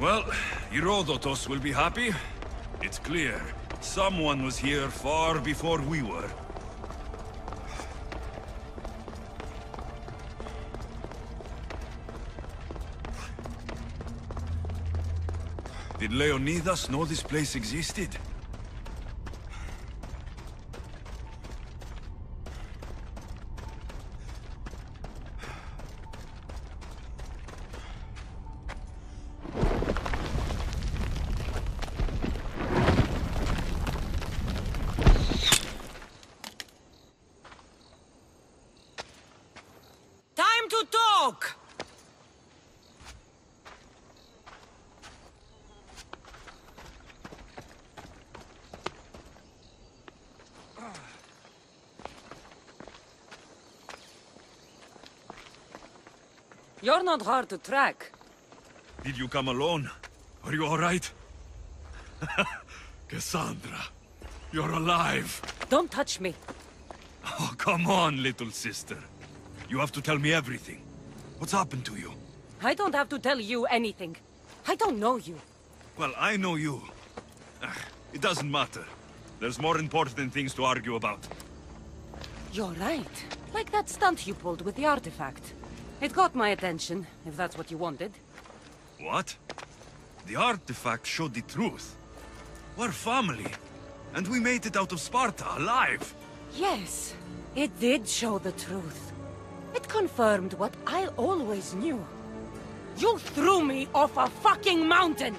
Well, Herodotus will be happy. It's clear. Someone was here far before we were. Did Leonidas know this place existed? Time to talk! You're not hard to track. Did you come alone? Are you all right? Cassandra, you're alive. Don't touch me. Oh, come on, little sister. You have to tell me everything. What's happened to you? I don't have to tell you anything. I don't know you. Well, I know you. It doesn't matter. There's more important things to argue about. You're right. Like that stunt you pulled with the artifact. It got my attention, if that's what you wanted. What? The artifact showed the truth. We're family. And we made it out of Sparta, alive. Yes, it did show the truth. It confirmed what I always knew. You threw me off a fucking mountain!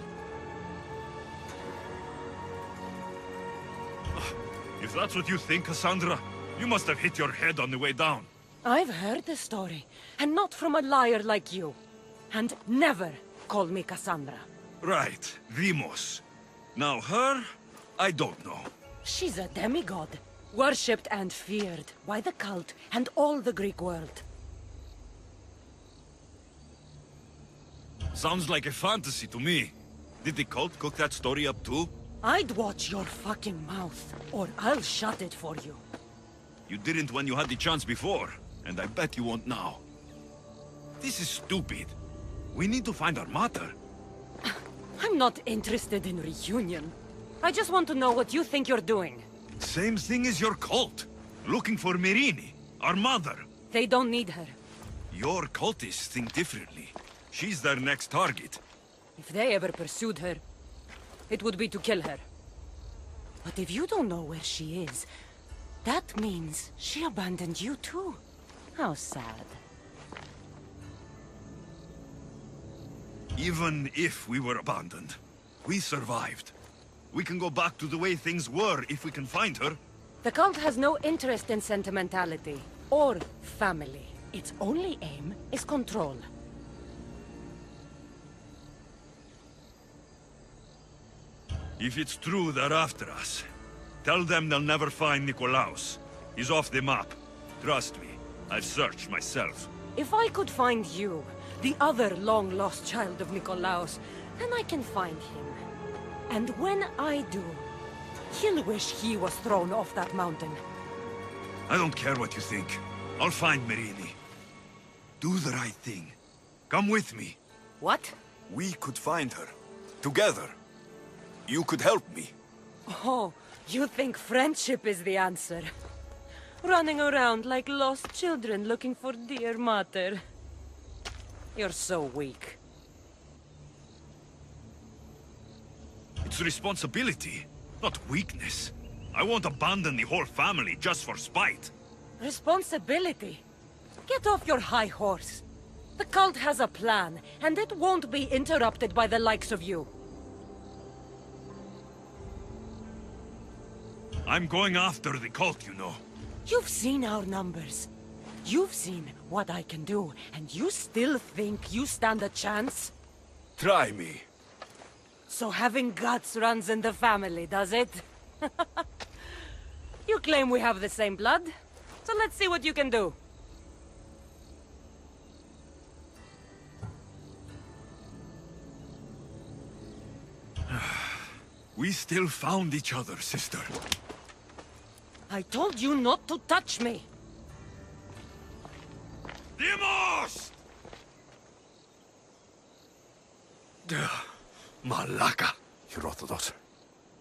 If that's what you think, Cassandra, you must have hit your head on the way down. I've heard the story, and not from a liar like you. And never call me Cassandra. Right, Demos. Now her, I don't know. She's a demigod, worshipped and feared by the cult and all the Greek world. Sounds like a fantasy to me. Did the cult cook that story up too? I'd watch your fucking mouth, or I'll shut it for you. You didn't when you had the chance before, and I bet you won't now. This is stupid. We need to find our mother. I'm not interested in reunion. I just want to know what you think you're doing. Same thing as your cult. Looking for Myrrine, our mother. They don't need her. Your cultists think differently. She's their next target. If they ever pursued her, it would be to kill her. But if you don't know where she is, that means she abandoned you too. How sad. Even if we were abandoned, we survived. We can go back to the way things were if we can find her. The cult has no interest in sentimentality or family. Its only aim is control. If it's true they're after us, tell them they'll never find Nikolaos. He's off the map. Trust me, I've searched myself. If I could find you, the other long-lost child of Nikolaos, then I can find him. And when I do, he'll wish he was thrown off that mountain. I don't care what you think. I'll find Myrrine. Do the right thing. Come with me. What? We could find her. Together. You could help me. Oh, you think friendship is the answer? Running around like lost children looking for dear mother. You're so weak. It's responsibility, not weakness. I won't abandon the whole family just for spite. Responsibility? Get off your high horse. The cult has a plan, and it won't be interrupted by the likes of you. I'm going after the cult, you know. You've seen our numbers. You've seen what I can do, and you still think you stand a chance? Try me. So having guts runs in the family, does it? You claim we have the same blood, so let's see what you can do. We still found each other, sister. I told you not to touch me. Demos! Malaka! Herodotus.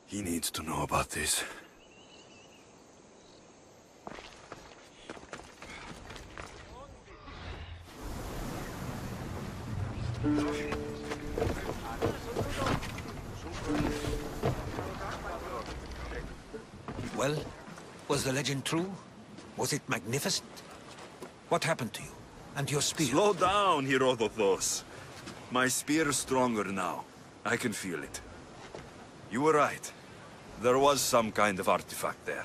He needs to know about this. Well, was the legend true? Was it magnificent? What happened to you? And your spear? Slow down, Herodotus. My spear is stronger now. I can feel it. You were right. There was some kind of artifact there.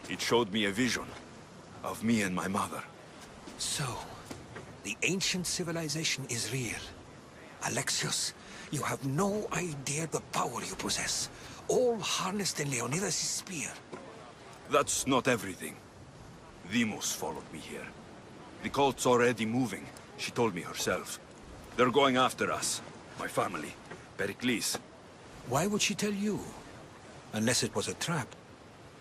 It showed me a vision of me and my mother. So, the ancient civilization is real. Alexios, you have no idea the power you possess. All harnessed in Leonidas' spear. That's not everything. Deimos followed me here. The cult's already moving. She told me herself. They're going after us. My family. Pericles. Why would she tell you? Unless it was a trap.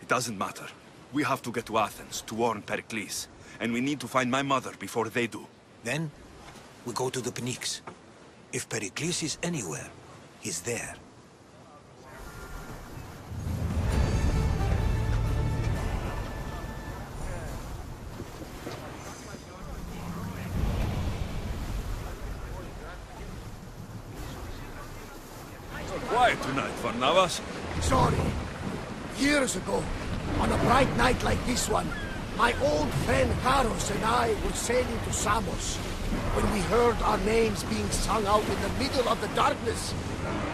It doesn't matter. We have to get to Athens to warn Pericles. And we need to find my mother before they do. Then, we go to the Pnyx. If Pericles is anywhere, he's there. Quiet tonight, Varnavas. Sorry. Years ago, on a bright night like this one, my old friend Karos and I were sailing to Samos. When we heard our names being sung out in the middle of the darkness,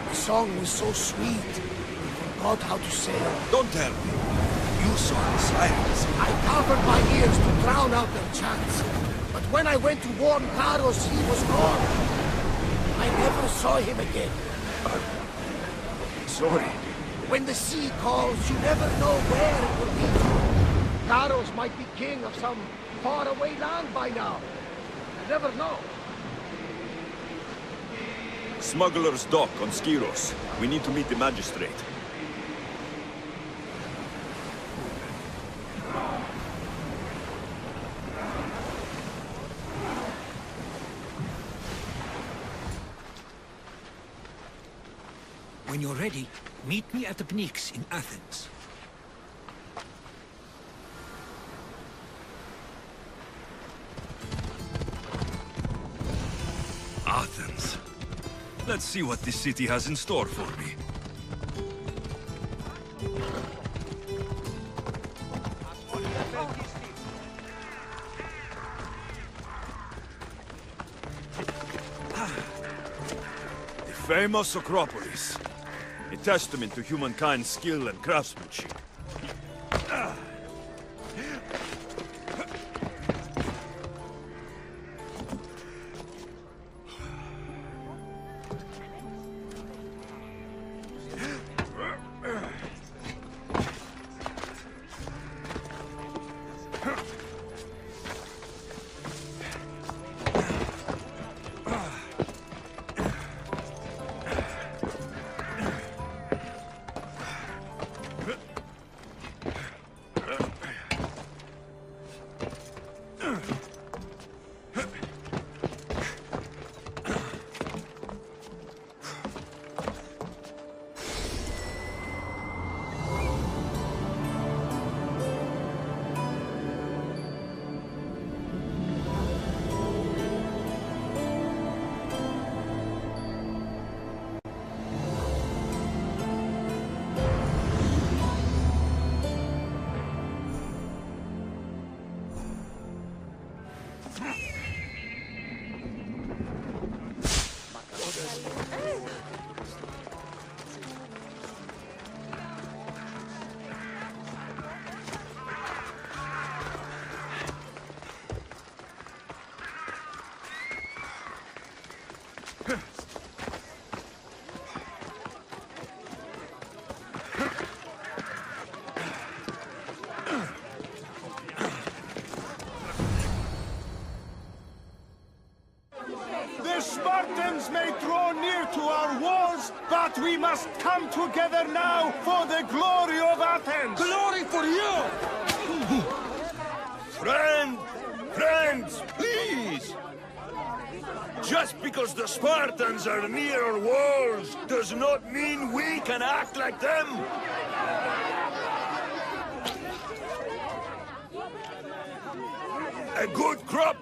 the song was so sweet, we forgot how to sail. Don't tell me. You saw the sirens. I covered my ears to drown out their chants. But when I went to warn Karos, he was gone. I never saw him again. Sorry. When the sea calls, you never know where it will lead you. Karos might be king of some faraway land by now. You never know. Smuggler's dock on Skiros. We need to meet the magistrate. When you're ready, meet me at the Pnyx in Athens. Athens. Let's see what this city has in store for me. The famous Acropolis. A testament to humankind's skill and craftsmanship. The Spartans may draw near to our walls, but we must come together now for the glory of Athens! Glory for you! Friends, please! Just because the Spartans are near our walls does not mean we can act like them! A good crop!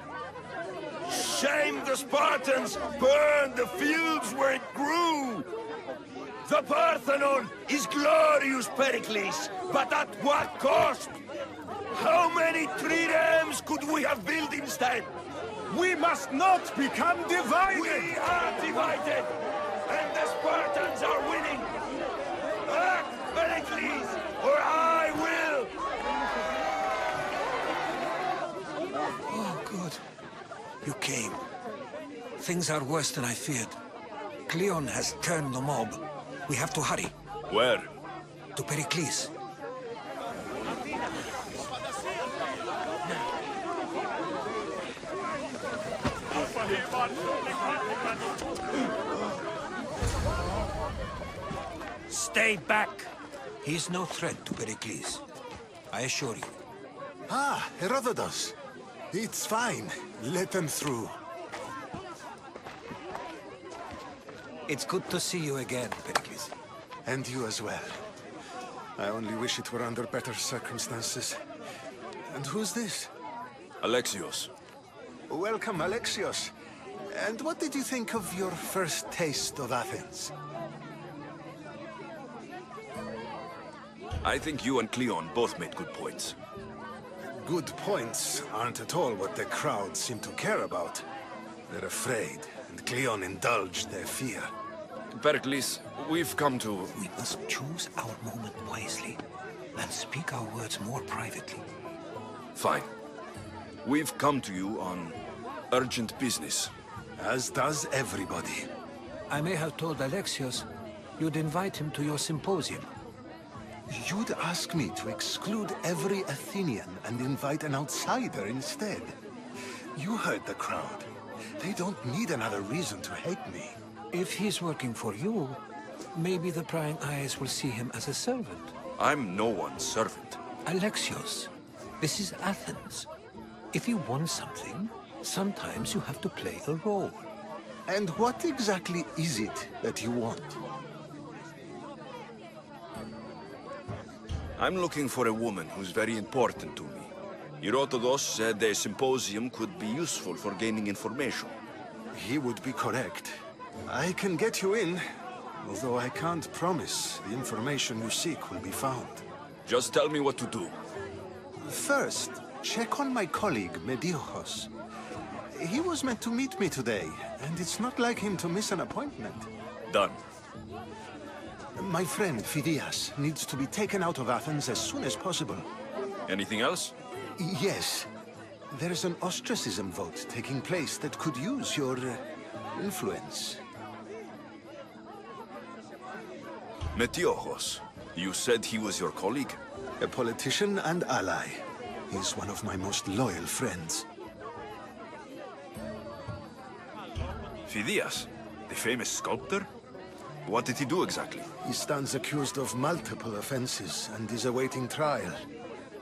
Shame the Spartans burned the fields where it grew! The Parthenon is glorious, Pericles, but at what cost? How many triremes could we have built instead? We must not become divided! We are divided! And the Spartans are winning! Act, Pericles, or I will! Oh, good. You came. Things are worse than I feared. Cleon has turned the mob. We have to hurry. Where? To Pericles. Stay back! He's no threat to Pericles. I assure you. Ah, Herodotus. It's fine. Let them through. It's good to see you again, Pericles. And you as well. I only wish it were under better circumstances. And who's this? Alexios. Welcome, Alexios. And what did you think of your first taste of Athens? I think you and Cleon both made good points. Good points aren't at all what the crowd seem to care about. They're afraid, and Cleon indulged their fear. Pericles, we've come to... We must choose our moment wisely, and speak our words more privately. Fine. We've come to you on urgent business. As does everybody. I may have told Alexios you'd invite him to your symposium. You'd ask me to exclude every Athenian and invite an outsider instead. You heard the crowd. They don't need another reason to hate me. If he's working for you, maybe the prying eyes will see him as a servant. I'm no one's servant. Alexios, this is Athens. If you want something, sometimes you have to play a role. And what exactly is it that you want? I'm looking for a woman who's very important to me. Herodotus said a symposium could be useful for gaining information. He would be correct. I can get you in, although I can't promise the information you seek will be found. Just tell me what to do. First, check on my colleague, Mediochos. He was meant to meet me today, and it's not like him to miss an appointment. Done. My friend, Phidias, needs to be taken out of Athens as soon as possible. Anything else? Yes. There's an ostracism vote taking place that could use your influence. Metiochos. You said he was your colleague? A politician and ally. He's one of my most loyal friends. Phidias, the famous sculptor? What did he do exactly? He stands accused of multiple offenses and is awaiting trial.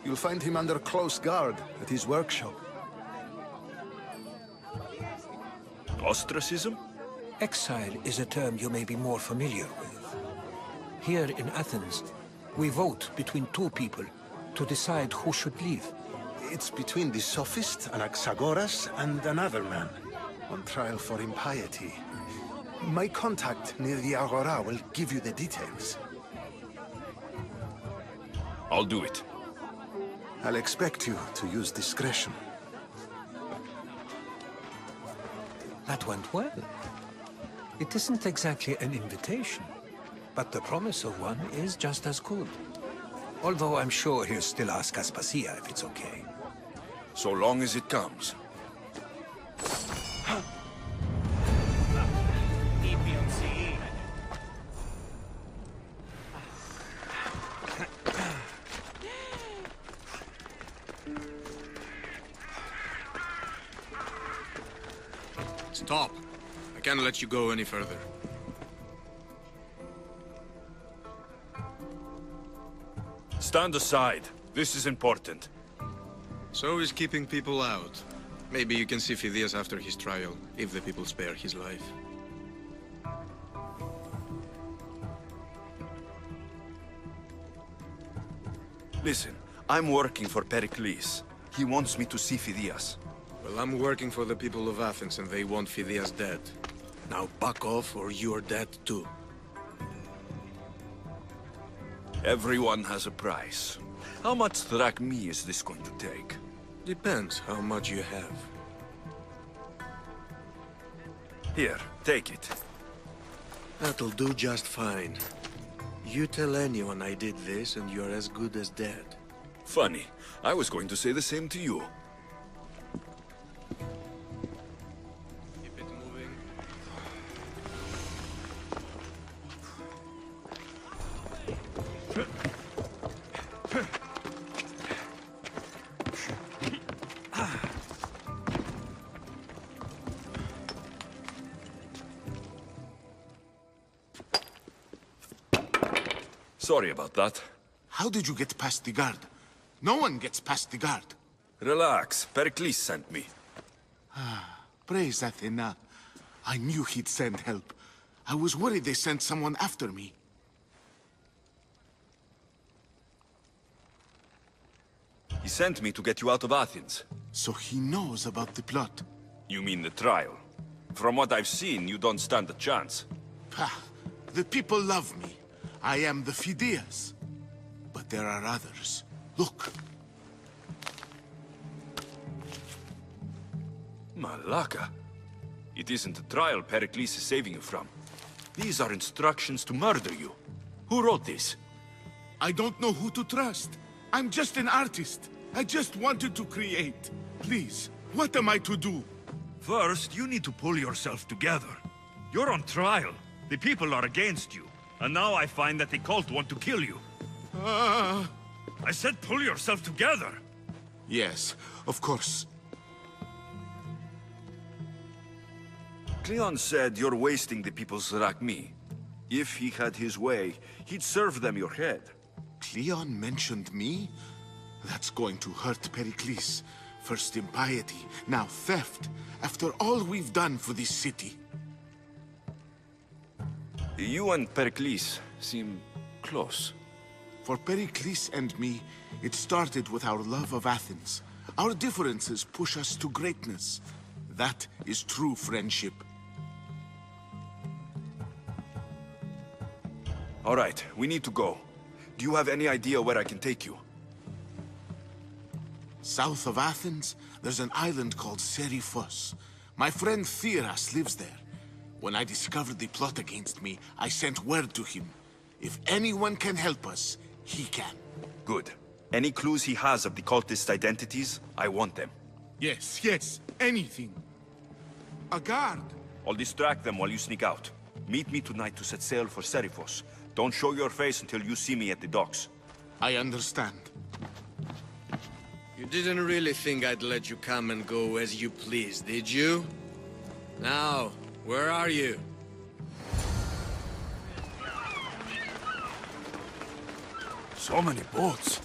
You'll find him under close guard at his workshop. Ostracism? Exile is a term you may be more familiar with. Here in Athens, we vote between two people to decide who should leave. It's between the sophist Anaxagoras and another man, on trial for impiety. My contact near the Agora will give you the details. I'll do it. I'll expect you to use discretion. That went well. It isn't exactly an invitation, but the promise of one is just as good. Although I'm sure he'll still ask Aspasia if it's okay. So long as it comes. Stop. I can't let you go any further. Stand aside. This is important. So is keeping people out. Maybe you can see Phidias after his trial, if the people spare his life. Listen, I'm working for Pericles. He wants me to see Phidias. Well, I'm working for the people of Athens, and they want Phidias dead. Now back off, or you're dead too. Everyone has a price. How much drachmi is this going to take? Depends how much you have. Here, take it. That'll do just fine. You tell anyone I did this, and you're as good as dead. Funny. I was going to say the same to you. Keep it moving. Sorry about that. How did you get past the guard? No one gets past the guard. Relax. Pericles sent me. Praise Athena. I knew he'd send help. I was worried they sent someone after me. He sent me to get you out of Athens. So he knows about the plot. You mean the trial? From what I've seen, you don't stand a chance. Pah, the people love me. I am the Phidias. But there are others. Look. Malaka. It isn't the trial Pericles is saving you from. These are instructions to murder you. Who wrote this? I don't know who to trust. I'm just an artist. I just wanted to create. Please, what am I to do? First, you need to pull yourself together. You're on trial. The people are against you. And now I find that the cult want to kill you. I said pull yourself together. Yes, of course. Cleon said you're wasting the people's drachmi. If he had his way, he'd serve them your head. Cleon mentioned me? That's going to hurt Pericles. First impiety, now theft. After all we've done for this city. You and Pericles seem close. For Pericles and me, it started with our love of Athens. Our differences push us to greatness. That is true friendship. All right, we need to go. Do you have any idea where I can take you? South of Athens, there's an island called Seriphos. My friend Theras lives there. When I discovered the plot against me, I sent word to him. If anyone can help us, he can. Good. Any clues he has of the cultists' identities, I want them. Yes, yes, anything. A guard. I'll distract them while you sneak out. Meet me tonight to set sail for Seriphos. Don't show your face until you see me at the docks. I understand. You didn't really think I'd let you come and go as you please, did you? Now, where are you? So many boats.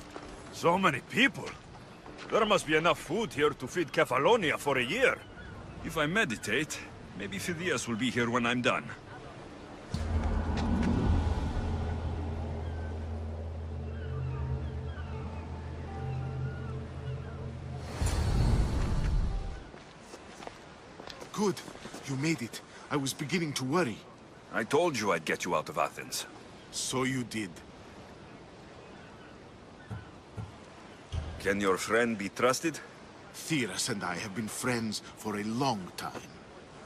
So many people. There must be enough food here to feed Kefalonia for a year. If I meditate, maybe Phidias will be here when I'm done. Good. You made it. I was beginning to worry. I told you I'd get you out of Athens. So you did. Can your friend be trusted? Theras and I have been friends for a long time.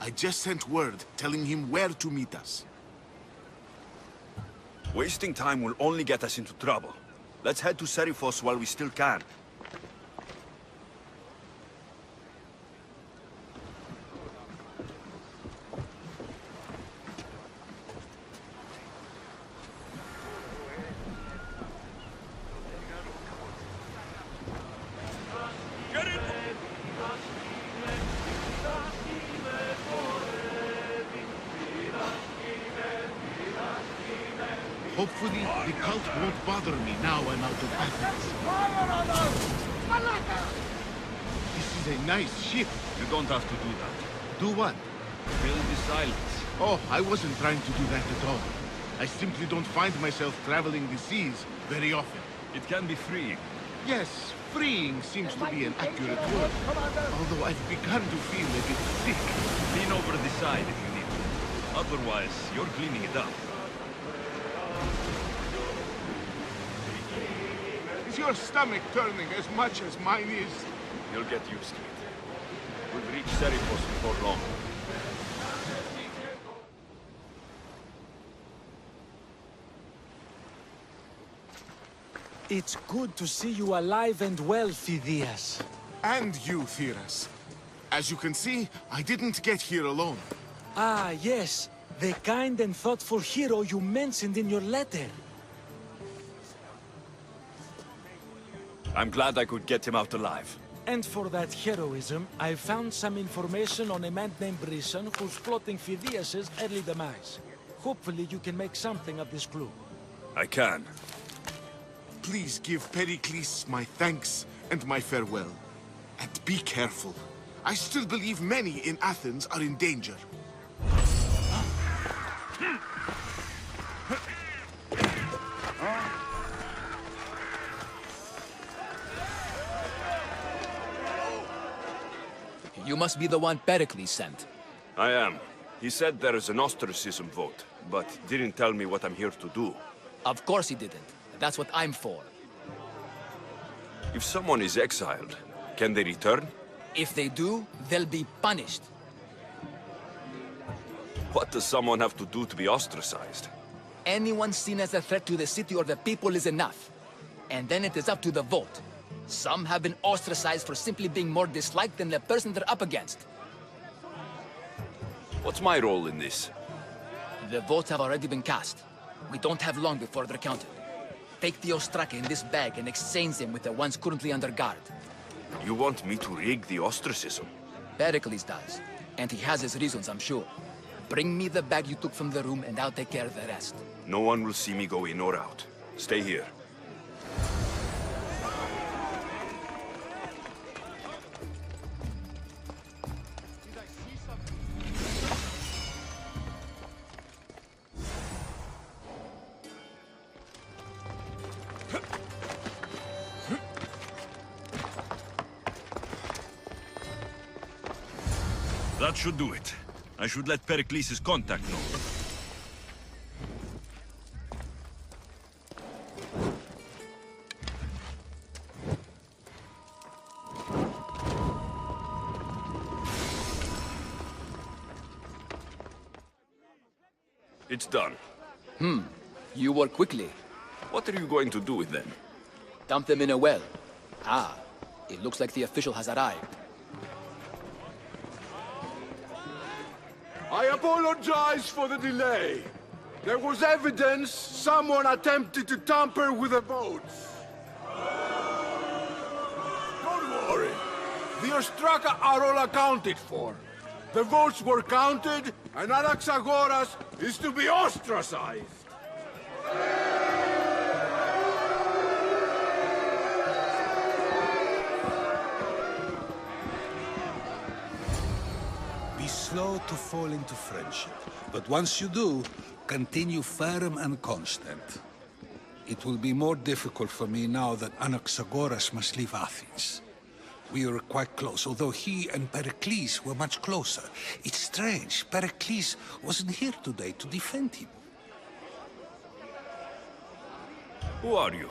I just sent word telling him where to meet us. Wasting time will only get us into trouble. Let's head to Seriphos while we still can. Hopefully, the cult won't bother me now I'm out of Athens. This is is a nice ship. You don't have to do that. Do what? Fill the silence. Oh, I wasn't trying to do that at all. I simply don't find myself traveling the seas very often. It can be freeing. Yes, freeing seems to be an accurate word. Although I've begun to feel a bit sick. Lean over the side if you need to. Otherwise, you're cleaning it up. Is your stomach turning as much as mine is? You'll get used to it. We'll reach Serifos before long. It's good to see you alive and well, Phidias. And you, Theras. As you can see, I didn't get here alone. Ah, yes. The kind and thoughtful hero you mentioned in your letter. I'm glad I could get him out alive. And for that heroism, I found some information on a man named Brisson who's plotting Phidias' early demise. Hopefully you can make something of this clue. I can. Please give Pericles my thanks and my farewell. And be careful. I still believe many in Athens are in danger. You must be the one Pericles sent. I am. He said there is an ostracism vote, but didn't tell me what I'm here to do. Of course he didn't. That's what I'm for. If someone is exiled, can they return? If they do, they'll be punished. What does someone have to do to be ostracized? Anyone seen as a threat to the city or the people is enough. And then it is up to the vote. Some have been ostracized for simply being more disliked than the person they're up against. What's my role in this? The votes have already been cast. We don't have long before they're counted. Take the ostraka in this bag and exchange them with the ones currently under guard. You want me to rig the ostracism? Pericles does. And he has his reasons, I'm sure. Bring me the bag you took from the room and I'll take care of the rest. No one will see me go in or out. Stay here. That should do it. I should let Pericles' contact know. It's done. You work quickly. What are you going to do with them? Dump them in a well. Ah, it looks like the official has arrived. I apologize for the delay. There was evidence someone attempted to tamper with the votes. Don't worry. The Ostraka are all accounted for. The votes were counted, and Anaxagoras is to be ostracized. Be slow to fall into friendship, but once you do, continue firm and constant. It will be more difficult for me now that Anaxagoras must leave Athens. We were quite close, although he and Pericles were much closer. It's strange, Pericles wasn't here today to defend him. Who are you?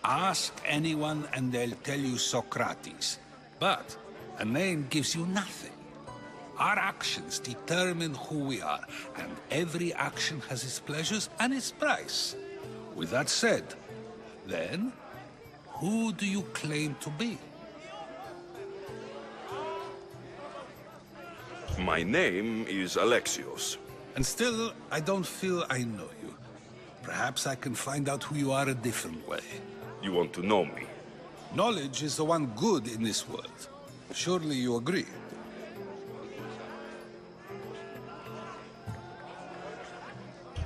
Ask anyone and they'll tell you Socrates. But a name gives you nothing. Our actions determine who we are, and every action has its pleasures and its price. With that said, then, who do you claim to be? My name is Alexios. And still, I don't feel I know you. Perhaps I can find out who you are a different way. You want to know me? Knowledge is the one good in this world. Surely you agree?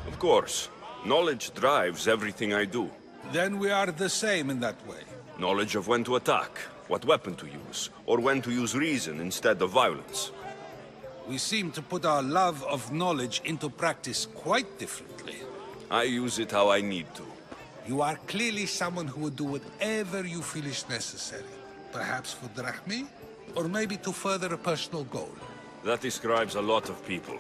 Of course. Knowledge drives everything I do. Then we are the same in that way. Knowledge of when to attack, what weapon to use, or when to use reason instead of violence. We seem to put our love of knowledge into practice quite differently. I use it how I need to. You are clearly someone who would do whatever you feel is necessary. Perhaps for drachmi, or maybe to further a personal goal. That describes a lot of people.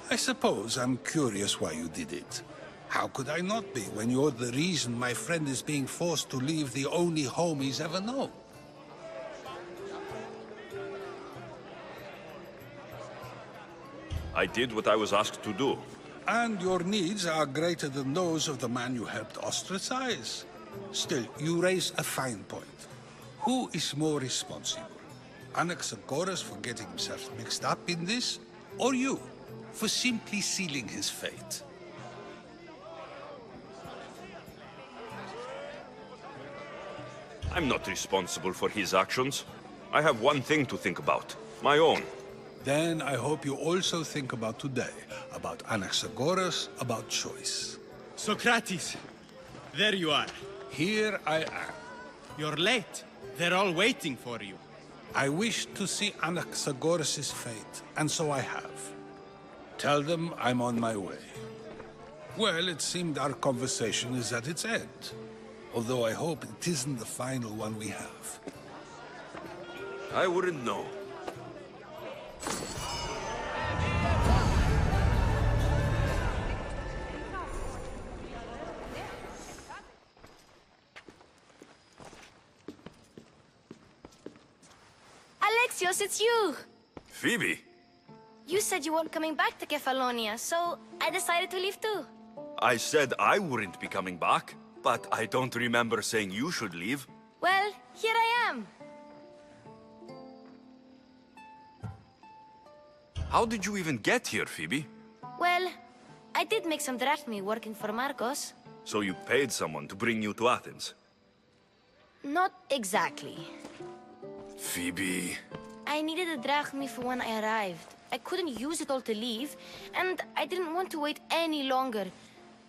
I suppose I'm curious why you did it. How could I not be when you're the reason my friend is being forced to leave the only home he's ever known? I did what I was asked to do. And your needs are greater than those of the man you helped ostracize. Still, you raise a fine point. Who is more responsible? Anaxagoras for getting himself mixed up in this, or you, for simply sealing his fate? I'm not responsible for his actions. I have one thing to think about, my own. Then I hope you also think about today, about Anaxagoras, about choice. Socrates, there you are. Here I am. You're late. They're all waiting for you. I wish to see Anaxagoras' fate, and so I have. Tell them I'm on my way. Well, it seemed our conversation is at its end. Although I hope it isn't the final one we have. I wouldn't know. Alexios, it's you! Phoebe? You said you weren't coming back to Kefalonia, so I decided to leave too. I said I wouldn't be coming back, but I don't remember saying you should leave. Well, here I am. How did you even get here, Phoebe? Well, I did make some drachmi working for Marcos. So you paid someone to bring you to Athens? Not exactly. Phoebe... I needed a drachmi for when I arrived. I couldn't use it all to leave, and I didn't want to wait any longer.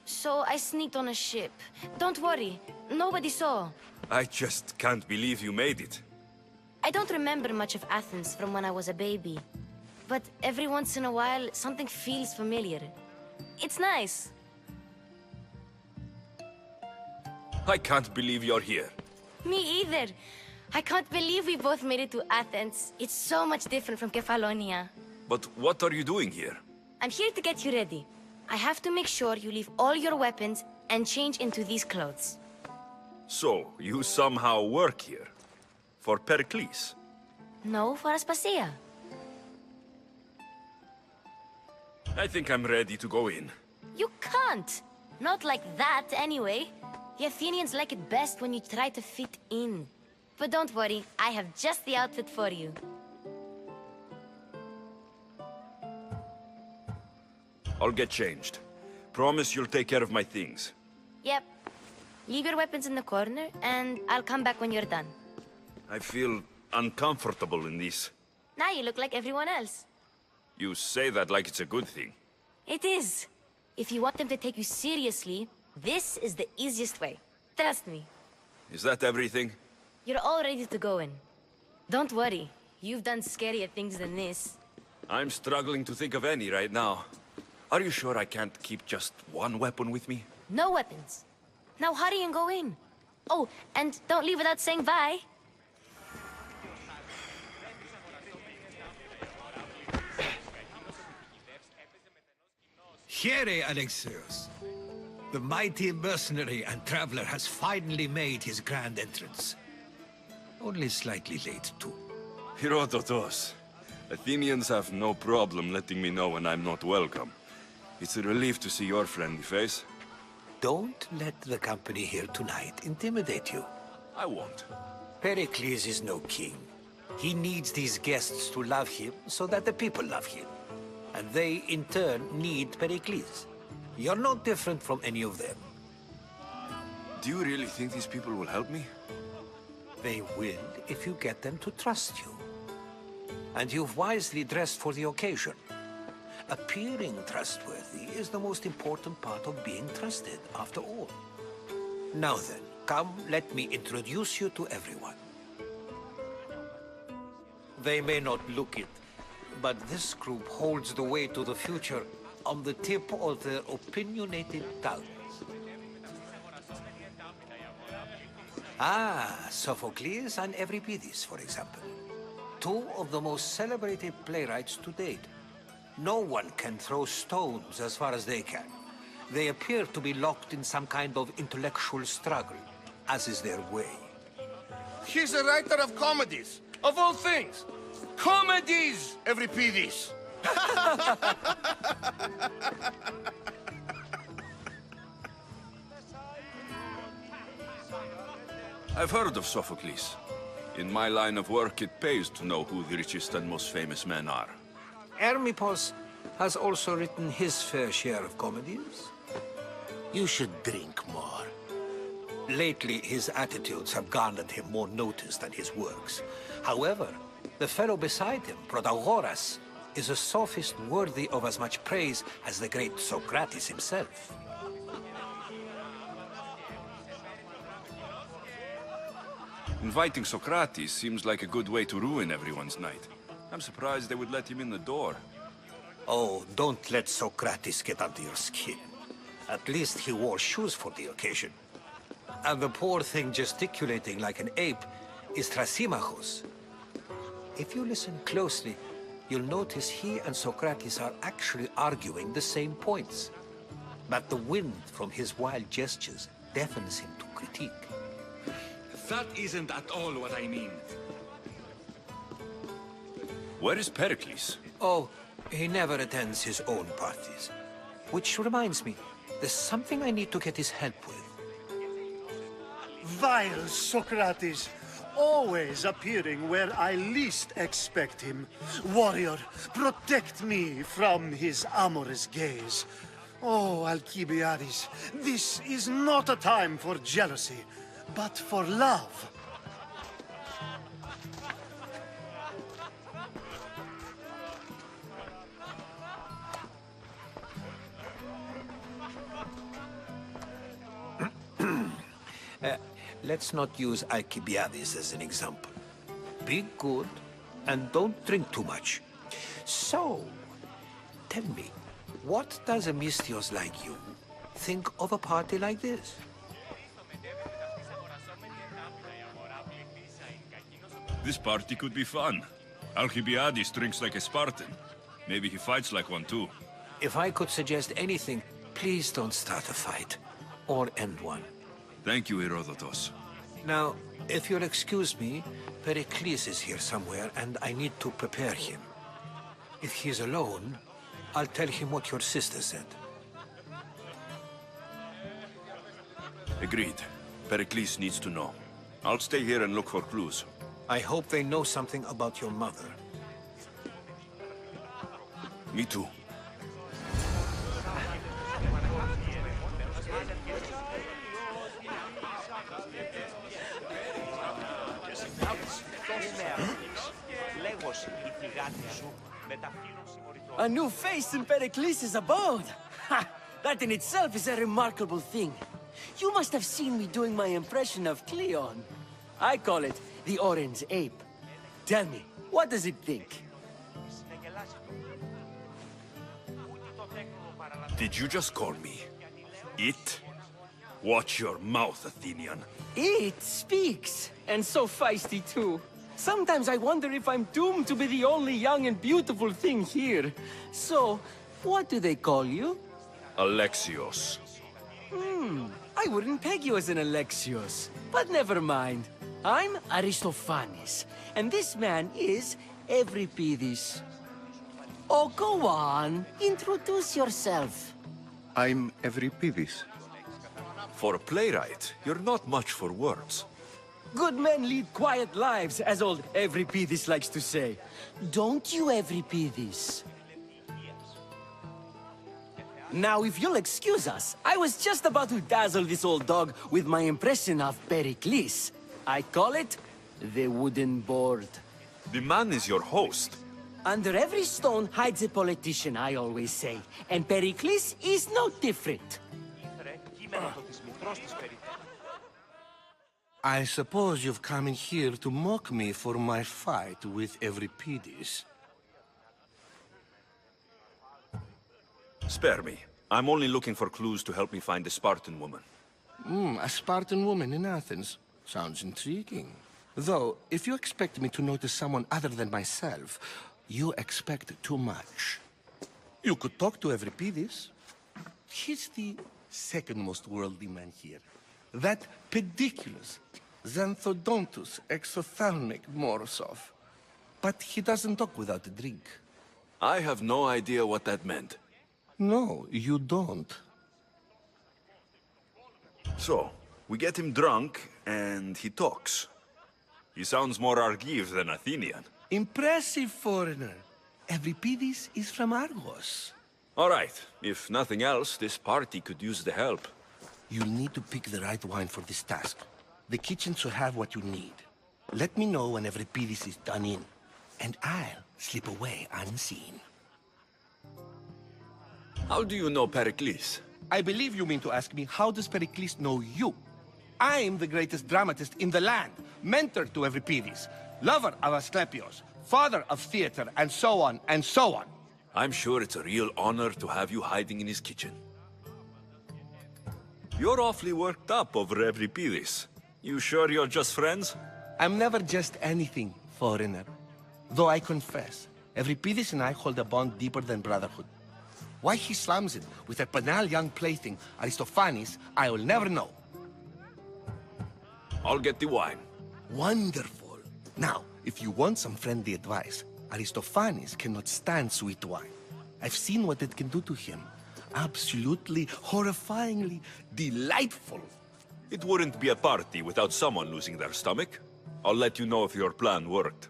So I sneaked on a ship. Don't worry, nobody saw. I just can't believe you made it. I don't remember much of Athens from when I was a baby. But every once in a while, something feels familiar. It's nice. I can't believe you're here. Me either. I can't believe we both made it to Athens. It's so much different from Kefalonia. But what are you doing here? I'm here to get you ready. I have to make sure you leave all your weapons and change into these clothes. So, you somehow work here? For Pericles? No, for Aspasia. I think I'm ready to go in. You can't. Not like that, anyway. The Athenians like it best when you try to fit in. But don't worry, I have just the outfit for you. I'll get changed. Promise you'll take care of my things. Yep. Leave your weapons in the corner, and I'll come back when you're done. I feel uncomfortable in this. Now you look like everyone else. You say that like it's a good thing. It is. If you want them to take you seriously, this is the easiest way. Trust me. Is that everything? You're all ready to go in. Don't worry. You've done scarier things than this. I'm struggling to think of any right now. Are you sure I can't keep just one weapon with me? No weapons. Now hurry and go in. Oh, and don't leave without saying bye. Here, Alexios. The mighty mercenary and traveler has finally made his grand entrance. Only slightly late, too. Herodotos. Athenians have no problem letting me know when I'm not welcome. It's a relief to see your friendly face. Don't let the company here tonight intimidate you. I won't. Pericles is no king. He needs these guests to love him so that the people love him. And they, in turn, need Pericles. You're no different from any of them. Do you really think these people will help me? They will if you get them to trust you. And you've wisely dressed for the occasion. Appearing trustworthy is the most important part of being trusted, after all. Now then, come, let me introduce you to everyone. They may not look it, but this group holds the way to the future on the tip of their opinionated tongues. Ah, Sophocles and Euripides, for example. Two of the most celebrated playwrights to date. No one can throw stones as far as they can. They appear to be locked in some kind of intellectual struggle, as is their way. He's a writer of comedies, of all things. Comedies, Euripides. I've heard of Sophocles. In my line of work, it pays to know who the richest and most famous men are. Hermippos has also written his fair share of comedies. You should drink more. Lately, his attitudes have garnered him more notice than his works. However, the fellow beside him, Protagoras, is a sophist worthy of as much praise as the great Socrates himself. Inviting Socrates seems like a good way to ruin everyone's night. I'm surprised they would let him in the door. Oh, don't let Socrates get under your skin. At least he wore shoes for the occasion. And the poor thing gesticulating like an ape is Thrasymachos. If you listen closely, you'll notice he and Socrates are actually arguing the same points. But the wind from his wild gestures deafens him to critique. That isn't at all what I mean. Where is Pericles? Oh, he never attends his own parties. Which reminds me, there's something I need to get his help with. Vile Socrates, always appearing where I least expect him. Warrior, protect me from his amorous gaze. Oh, Alcibiades, this is not a time for jealousy, but for love. Let's not use Alcibiades as an example. Be good, and don't drink too much. So, tell me, what does a Misthios like you think of a party like this? This party could be fun. Alcibiades drinks like a Spartan. Maybe he fights like one too. If I could suggest anything, please don't start a fight. Or end one. Thank you, Herodotus. Now, if you'll excuse me, Pericles is here somewhere, and I need to prepare him. If he's alone, I'll tell him what your sister said. Agreed. Pericles needs to know. I'll stay here and look for clues. I hope they know something about your mother. Me too. A new face in Pericles' abode! Ha! That in itself is a remarkable thing. You must have seen me doing my impression of Cleon. I call it the Orange Ape. Tell me, what does it think? Did you just call me it? Watch your mouth, Athenian. It speaks, and so feisty too. Sometimes I wonder if I'm doomed to be the only young and beautiful thing here. So, what do they call you? Alexios. I wouldn't peg you as an Alexios. But never mind. I'm Aristophanes, and this man is Euripides. Oh, go on. Introduce yourself. I'm Euripides. For a playwright, you're not much for words. Good men lead quiet lives, as old Euripides likes to say. Don't you, Euripides? Now, if you'll excuse us, I was just about to dazzle this old dog with my impression of Pericles. I call it the wooden board. The man is your host. Under every stone hides a politician, I always say. And Pericles is no different. I suppose you've come in here to mock me for my fight with Euripides. Spare me. I'm only looking for clues to help me find the Spartan woman. A Spartan woman in Athens. Sounds intriguing. Though, if you expect me to notice someone other than myself, you expect too much. You could talk to Euripides. He's the second most worldly man here. That pediculous, xanthodontus exophthalmic Morosov. But he doesn't talk without a drink. I have no idea what that meant. No, you don't. So, we get him drunk, and he talks. He sounds more Argive than Athenian. Impressive, foreigner. Euripides is from Argos. All right. If nothing else, this party could use the help. You'll need to pick the right wine for this task. The kitchen should have what you need. Let me know when Euripides is done in, and I'll slip away unseen. How do you know Pericles? I believe you mean to ask me, how does Pericles know you? I'm the greatest dramatist in the land, mentor to Euripides, lover of Asclepios, father of theater, and so on, and so on. I'm sure it's a real honor to have you hiding in his kitchen. You're awfully worked up over Euripides. You sure you're just friends? I'm never just anything, foreigner. Though I confess, Euripides and I hold a bond deeper than brotherhood. Why he slams it with a banal young plaything, Aristophanes, I will never know. I'll get the wine. Wonderful. Now, if you want some friendly advice, Aristophanes cannot stand sweet wine. I've seen what it can do to him. Absolutely, horrifyingly delightful. It wouldn't be a party without someone losing their stomach. I'll let you know if your plan worked.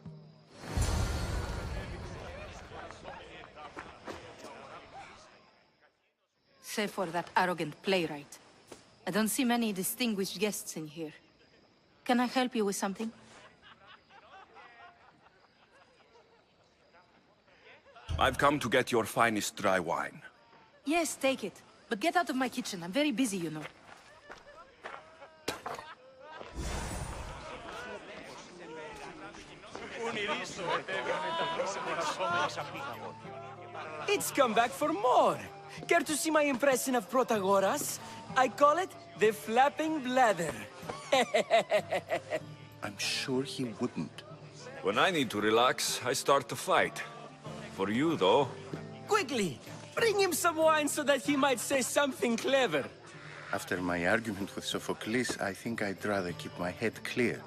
Save for that arrogant playwright. I don't see many distinguished guests in here. Can I help you with something? I've come to get your finest dry wine. Yes, take it. But get out of my kitchen. I'm very busy, you know. It's come back for more. Care to see my impression of Protagoras? I call it the flapping bladder. I'm sure he wouldn't. When I need to relax, I start to fight. For you, though. Quickly! Bring him some wine so that he might say something clever. After my argument with Sophocles, I think I'd rather keep my head clear.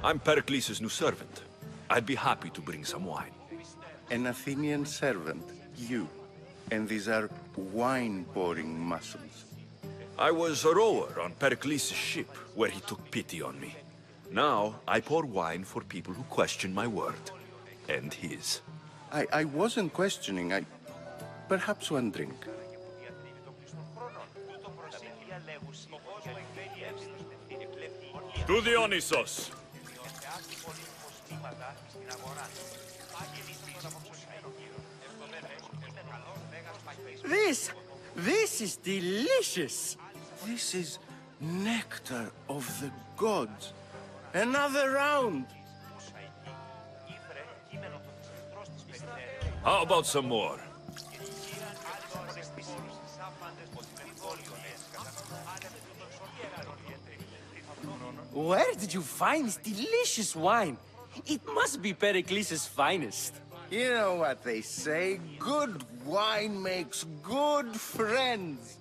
I'm Pericles' new servant. I'd be happy to bring some wine. An Athenian servant, you. And these are wine-pouring muscles. I was a rower on Pericles' ship, where he took pity on me. Now, I pour wine for people who question my word. And his. I wasn't questioning, perhaps one drink. To Dionysos! This is delicious! This is nectar of the gods. Another round! How about some more? Where did you find this delicious wine? It must be Pericles' finest. You know what they say, good wine makes good friends.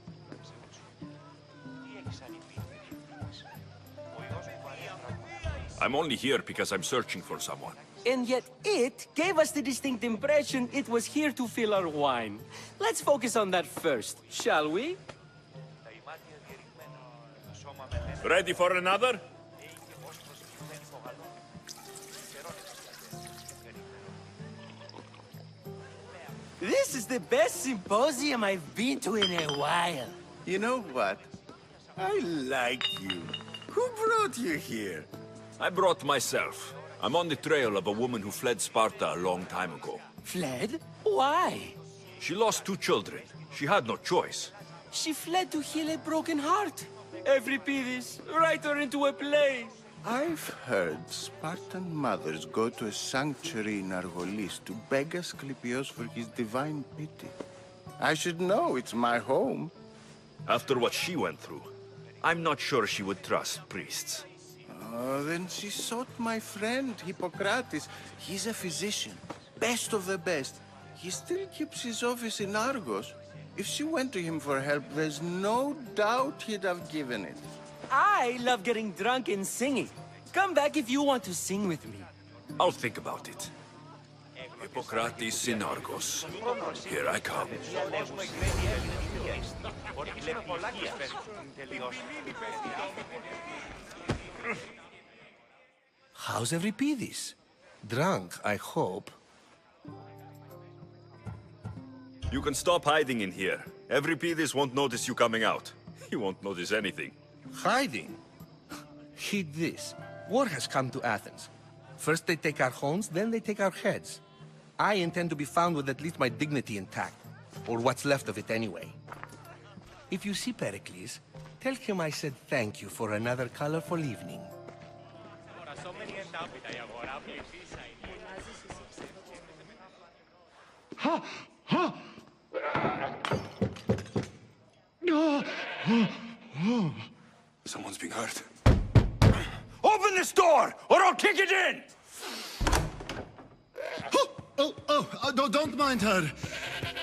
I'm only here because I'm searching for someone. And yet it gave us the distinct impression it was here to fill our wine. Let's focus on that first, shall we? Ready for another? This is the best symposium I've been to in a while. You know what? I like you. Who brought you here? I brought myself. I'm on the trail of a woman who fled Sparta a long time ago. Fled? Why? She lost 2 children. She had no choice. She fled to heal a broken heart. Euripides, write her into a play. I've heard Spartan mothers go to a sanctuary in Argolis to beg Asclepios for his divine pity. I should know, it's my home. After what she went through, I'm not sure she would trust priests. Oh, then she sought my friend, Hippocrates. He's a physician, best of the best. He still keeps his office in Argos. If she went to him for help, there's no doubt he'd have given it. I love getting drunk and singing. Come back if you want to sing with me. I'll think about it. Hippocrates in Argos. Here I come. How's Euripides? Drunk, I hope. You can stop hiding in here. Euripides won't notice you coming out. He won't notice anything. Hiding? Heed this. War has come to Athens. First they take our homes, then they take our heads. I intend to be found with at least my dignity intact. Or what's left of it anyway. If you see Pericles, tell him I said thank you for another colorful evening. Ha! Ha! Someone's being hurt. Open this door, or I'll kick it in! Don't mind her.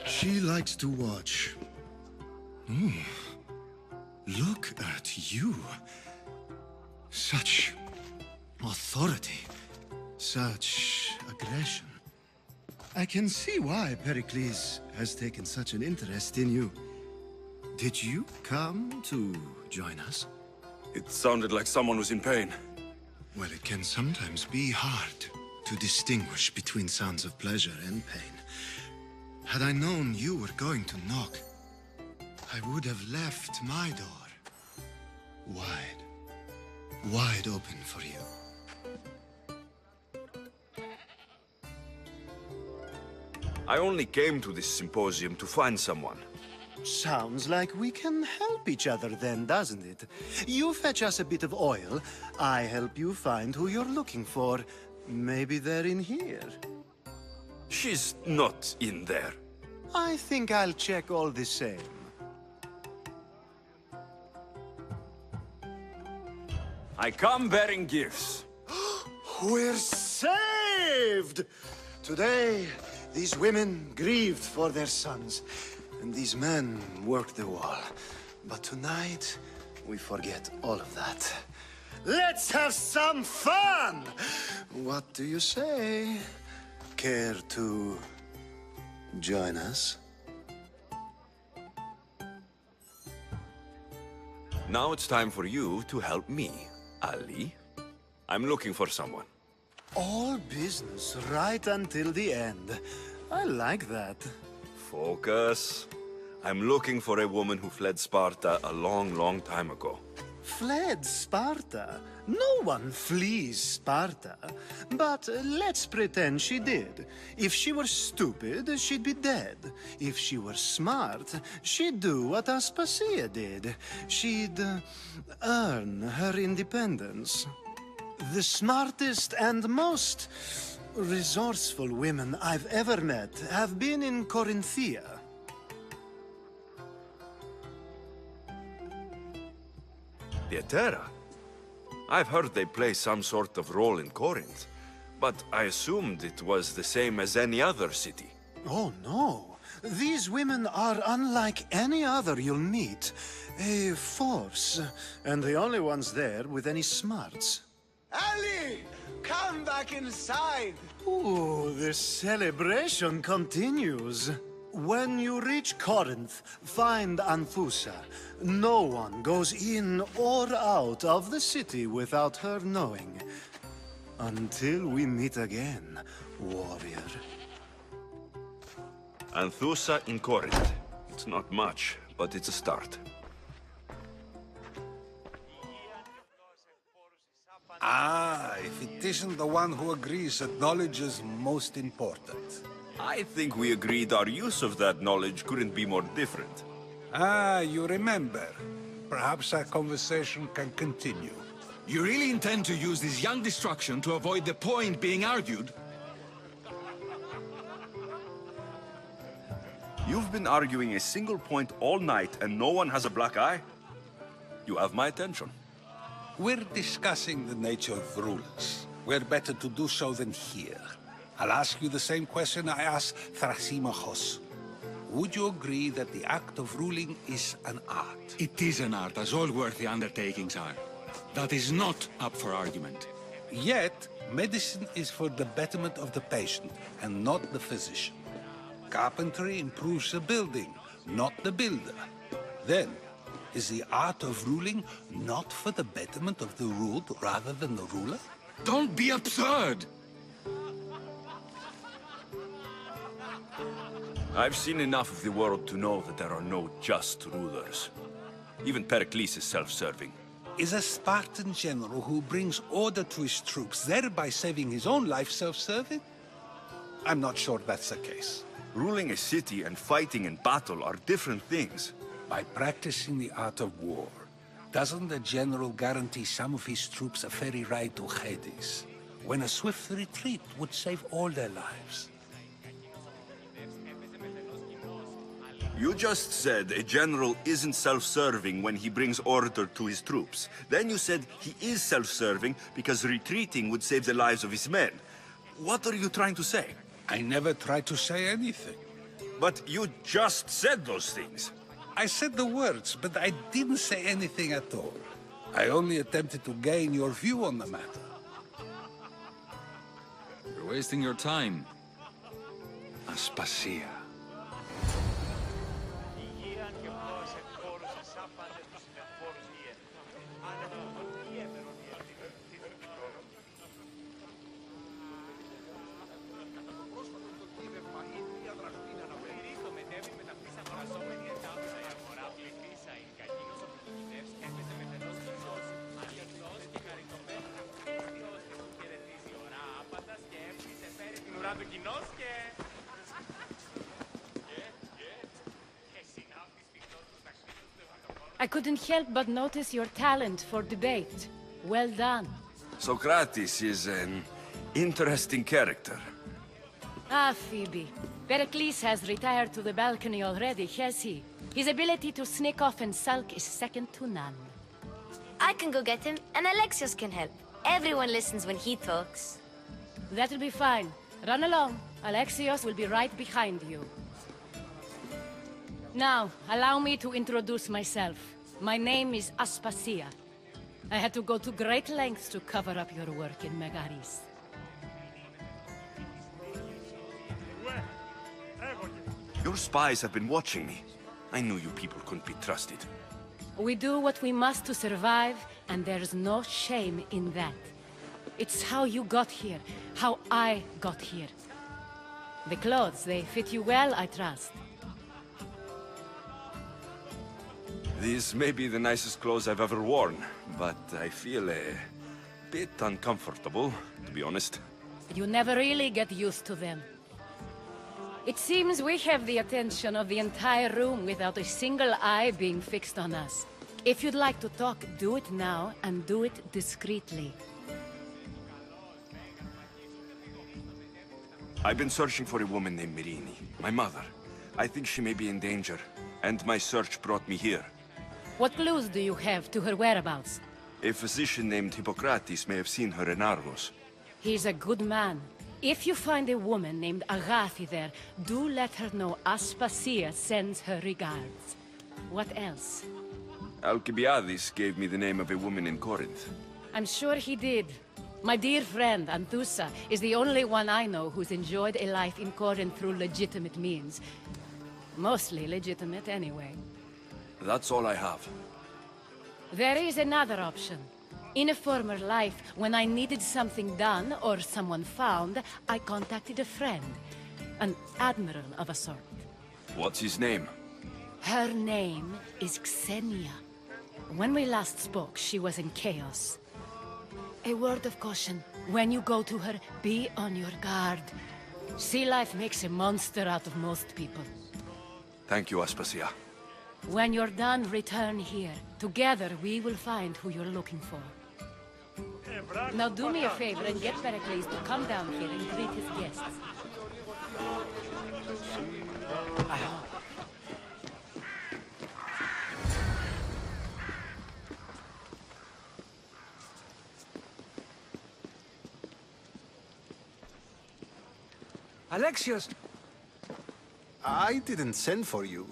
She likes to watch. Look at you. Such authority. Such aggression. I can see why Pericles has taken such an interest in you. Did you come to join us? It sounded like someone was in pain. Well, it can sometimes be hard to distinguish between sounds of pleasure and pain. Had I known you were going to knock, I would have left my door wide open for you. I only came to this symposium to find someone. Sounds like we can help each other then, doesn't it? You fetch us a bit of oil, I help you find who you're looking for. Maybe they're in here. She's not in there. I think I'll check all the same. I come bearing gifts. We're saved! Today, these women grieved for their sons, and these men worked the wall. But tonight, we forget all of that. Let's have some fun! What do you say? Care to join us? Now it's time for you to help me, Ali. I'm looking for someone. All business right until the end. I like that. Focus. I'm looking for a woman who fled Sparta a long, long time ago. Fled Sparta? No one flees Sparta. But let's pretend she did. If she were stupid, she'd be dead. If she were smart, she'd do what Aspasia did. She'd earn her independence. The smartest and most resourceful women I've ever met have been in Corinthia. The Etera? I've heard they play some sort of role in Corinth, but I assumed it was the same as any other city. Oh, no. These women are unlike any other you'll meet. A force, and the only ones there with any smarts. Ali! Come back inside! Ooh, the celebration continues. When you reach Corinth, find Anthusa. No one goes in or out of the city without her knowing. Until we meet again, warrior. Anthusa in Corinth. It's not much, but it's a start. Ah, if it isn't the one who agrees that knowledge is most important. I think we agreed our use of that knowledge couldn't be more different. Ah, you remember. Perhaps our conversation can continue. You really intend to use this young destruction to avoid the point being argued? You've been arguing a single point all night and no one has a black eye? You have my attention. We're discussing the nature of rulers. Where better to do so than here? I'll ask you the same question I asked Thrasimachos. Would you agree that the act of ruling is an art? It is an art, as all worthy undertakings are. That is not up for argument. Yet, medicine is for the betterment of the patient, and not the physician. Carpentry improves the building, not the builder. Then, is the art of ruling not for the betterment of the ruled rather than the ruler? Don't be absurd! I've seen enough of the world to know that there are no just rulers. Even Pericles is self-serving. Is a Spartan general who brings order to his troops, thereby saving his own life, self-serving? I'm not sure that's the case. Ruling a city and fighting in battle are different things. By practicing the art of war, doesn't the general guarantee some of his troops a ferry ride to Hades, when a swift retreat would save all their lives? You just said a general isn't self-serving when he brings order to his troops. Then you said he is self-serving because retreating would save the lives of his men. What are you trying to say? I never tried to say anything. But you just said those things. I said the words, but I didn't say anything at all. I only attempted to gain your view on the matter. You're wasting your time. Aspasia. I couldn't help but notice your talent for debate. Well done. Socrates is an interesting character. Ah, Phoebe. Pericles has retired to the balcony already, has he? His ability to sneak off and sulk is second to none. I can go get him, and Alexios can help. Everyone listens when he talks. That'll be fine. Run along. Alexios will be right behind you. Now, allow me to introduce myself. My name is Aspasia. I had to go to great lengths to cover up your work in Megaris. Your spies have been watching me. I knew you people couldn't be trusted. We do what we must to survive, and there's no shame in that. It's how you got here, how I got here. The clothes, they fit you well, I trust. These may be the nicest clothes I've ever worn, but I feel a bit uncomfortable, to be honest. You never really get used to them. It seems we have the attention of the entire room without a single eye being fixed on us. If you'd like to talk, do it now, and do it discreetly. I've been searching for a woman named Mirini, my mother. I think she may be in danger, and my search brought me here. What clues do you have to her whereabouts? A physician named Hippocrates may have seen her in Argos. He's a good man. If you find a woman named Agathi there, do let her know Aspasia sends her regards. What else? Alcibiades gave me the name of a woman in Corinth. I'm sure he did. My dear friend, Anthusa, is the only one I know who's enjoyed a life in Corinth through legitimate means. Mostly legitimate, anyway. That's all I have. There is another option. In a former life, when I needed something done or someone found, I contacted a friend. An admiral of a sort. What's his name? Her name is Xenia. When we last spoke, she was in chaos. A word of caution. When you go to her, be on your guard. Sea life makes a monster out of most people. Thank you, Aspasia. When you're done, return here. Together, we will find who you're looking for. Now do me a favor and get Pericles to come down here and greet his guests. Alexios! I didn't send for you.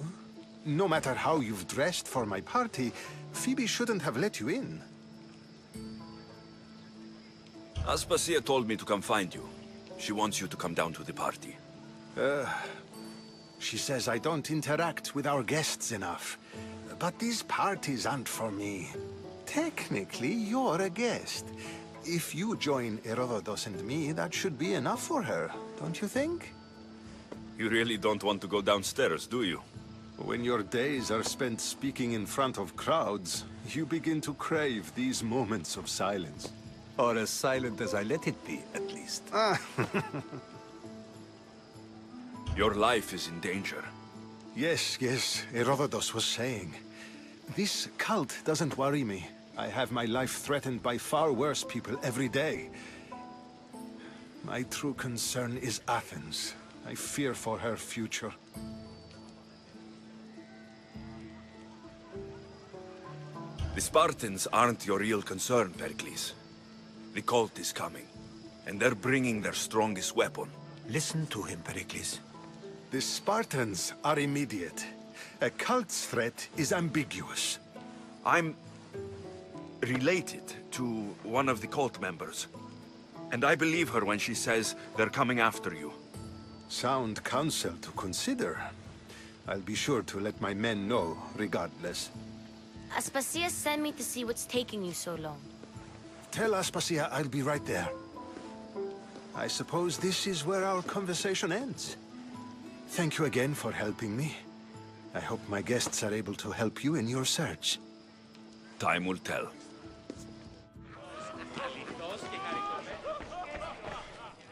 No matter how you've dressed for my party, Phoebe shouldn't have let you in. Aspasia told me to come find you. She wants you to come down to the party. She says I don't interact with our guests enough. But these parties aren't for me. Technically, you're a guest. If you join Herodotus and me, that should be enough for her, don't you think? You really don't want to go downstairs, do you? When your days are spent speaking in front of crowds, you begin to crave these moments of silence. Or as silent as I let it be, at least. Your life is in danger. Yes, Herodotus was saying. This cult doesn't worry me. I have my life threatened by far worse people every day. My true concern is Athens. I fear for her future. The Spartans aren't your real concern, Pericles. The cult is coming, and they're bringing their strongest weapon. Listen to him, Pericles. The Spartans are immediate. A cult's threat is ambiguous. I'm related to one of the cult members, and I believe her when she says they're coming after you. Sound counsel to consider. I'll be sure to let my men know, regardless. Aspasia sent me to see what's taking you so long. Tell Aspasia I'll be right there. I suppose this is where our conversation ends. Thank you again for helping me. I hope my guests are able to help you in your search. Time will tell.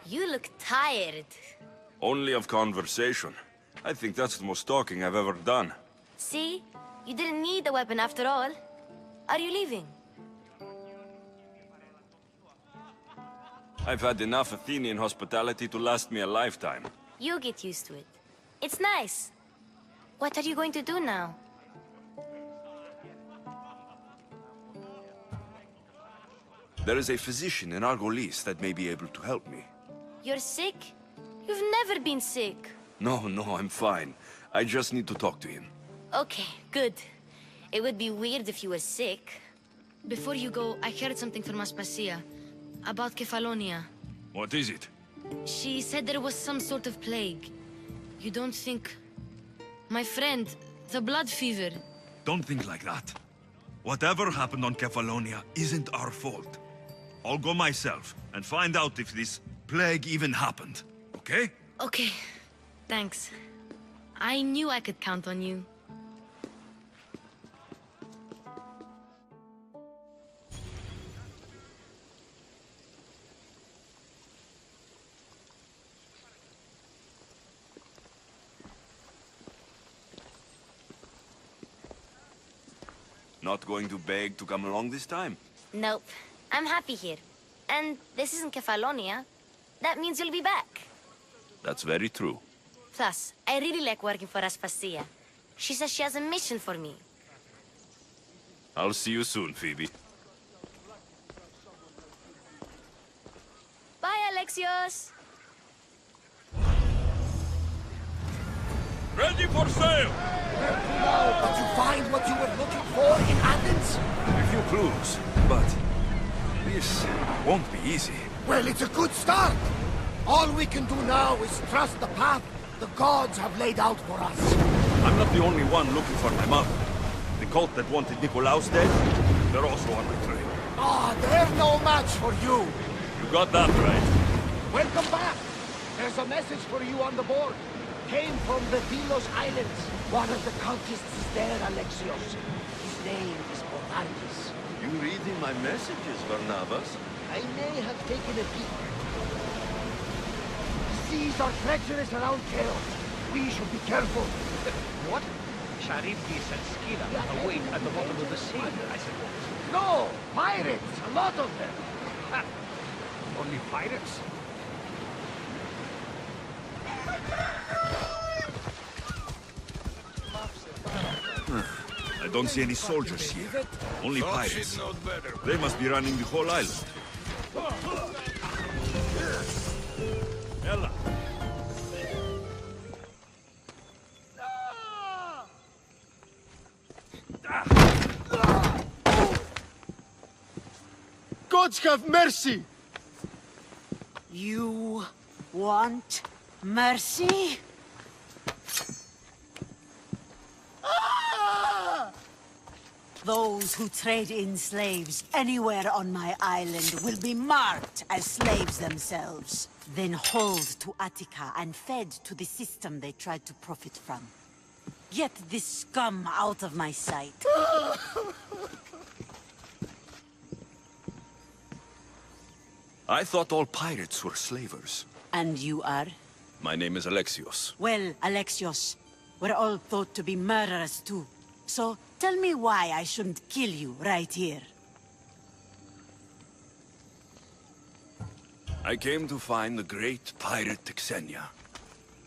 You look tired. Only of conversation. I think that's the most talking I've ever done. See? You didn't need the weapon after all. Are you leaving? I've had enough Athenian hospitality to last me a lifetime. You'll get used to it. It's nice. What are you going to do now? There is a physician in Argolis that may be able to help me. You're sick? You've never been sick. No, I'm fine. I just need to talk to him. Okay, good. It would be weird if you were sick. Before you go, I heard something from Aspasia. About Kefalonia. What is it? She said there was some sort of plague. You don't think... My friend, the blood fever. Don't think like that. Whatever happened on Kefalonia isn't our fault. I'll go myself and find out if this plague even happened, okay? Okay, thanks. I knew I could count on you. Not going to beg to come along this time? Nope. I'm happy here. And this isn't Kefalonia. That means you'll be back. That's very true. Plus, I really like working for Aspasia. She says she has a mission for me. I'll see you soon, Phoebe. Bye, Alexios! Ready for sail! Did you find what you were looking for in Athens? A few clues, but this won't be easy. Well, it's a good start. All we can do now is trust the path the gods have laid out for us. I'm not the only one looking for my mother. The cult that wanted Nikolaos dead, they're also on my trail. They're no match for you. You got that right. Welcome back. There's a message for you on the board. Came from the Delos Islands. One of the cultists is there, Alexios. His name is Potarchis. You reading my messages, Barnabas? I may have taken a peek. The seas are treacherous around Chaos. We should be careful. What? Charybdis and Scylla await at the bottom of the sea, I suppose. No! Pirates! A lot of them! Ha! Only pirates? I don't see any soldiers here. Only pirates. They must be running the whole island. Ella. Gods have mercy! You want mercy? Those who trade in slaves anywhere on my island will be marked as slaves themselves, then hauled to Attica and fed to the system they tried to profit from. Get this scum out of my sight. I thought all pirates were slavers. And you are? My name is Alexios. Well, Alexios, we're all thought to be murderers too. So, tell me why I shouldn't kill you right here. I came to find the great pirate Xenia.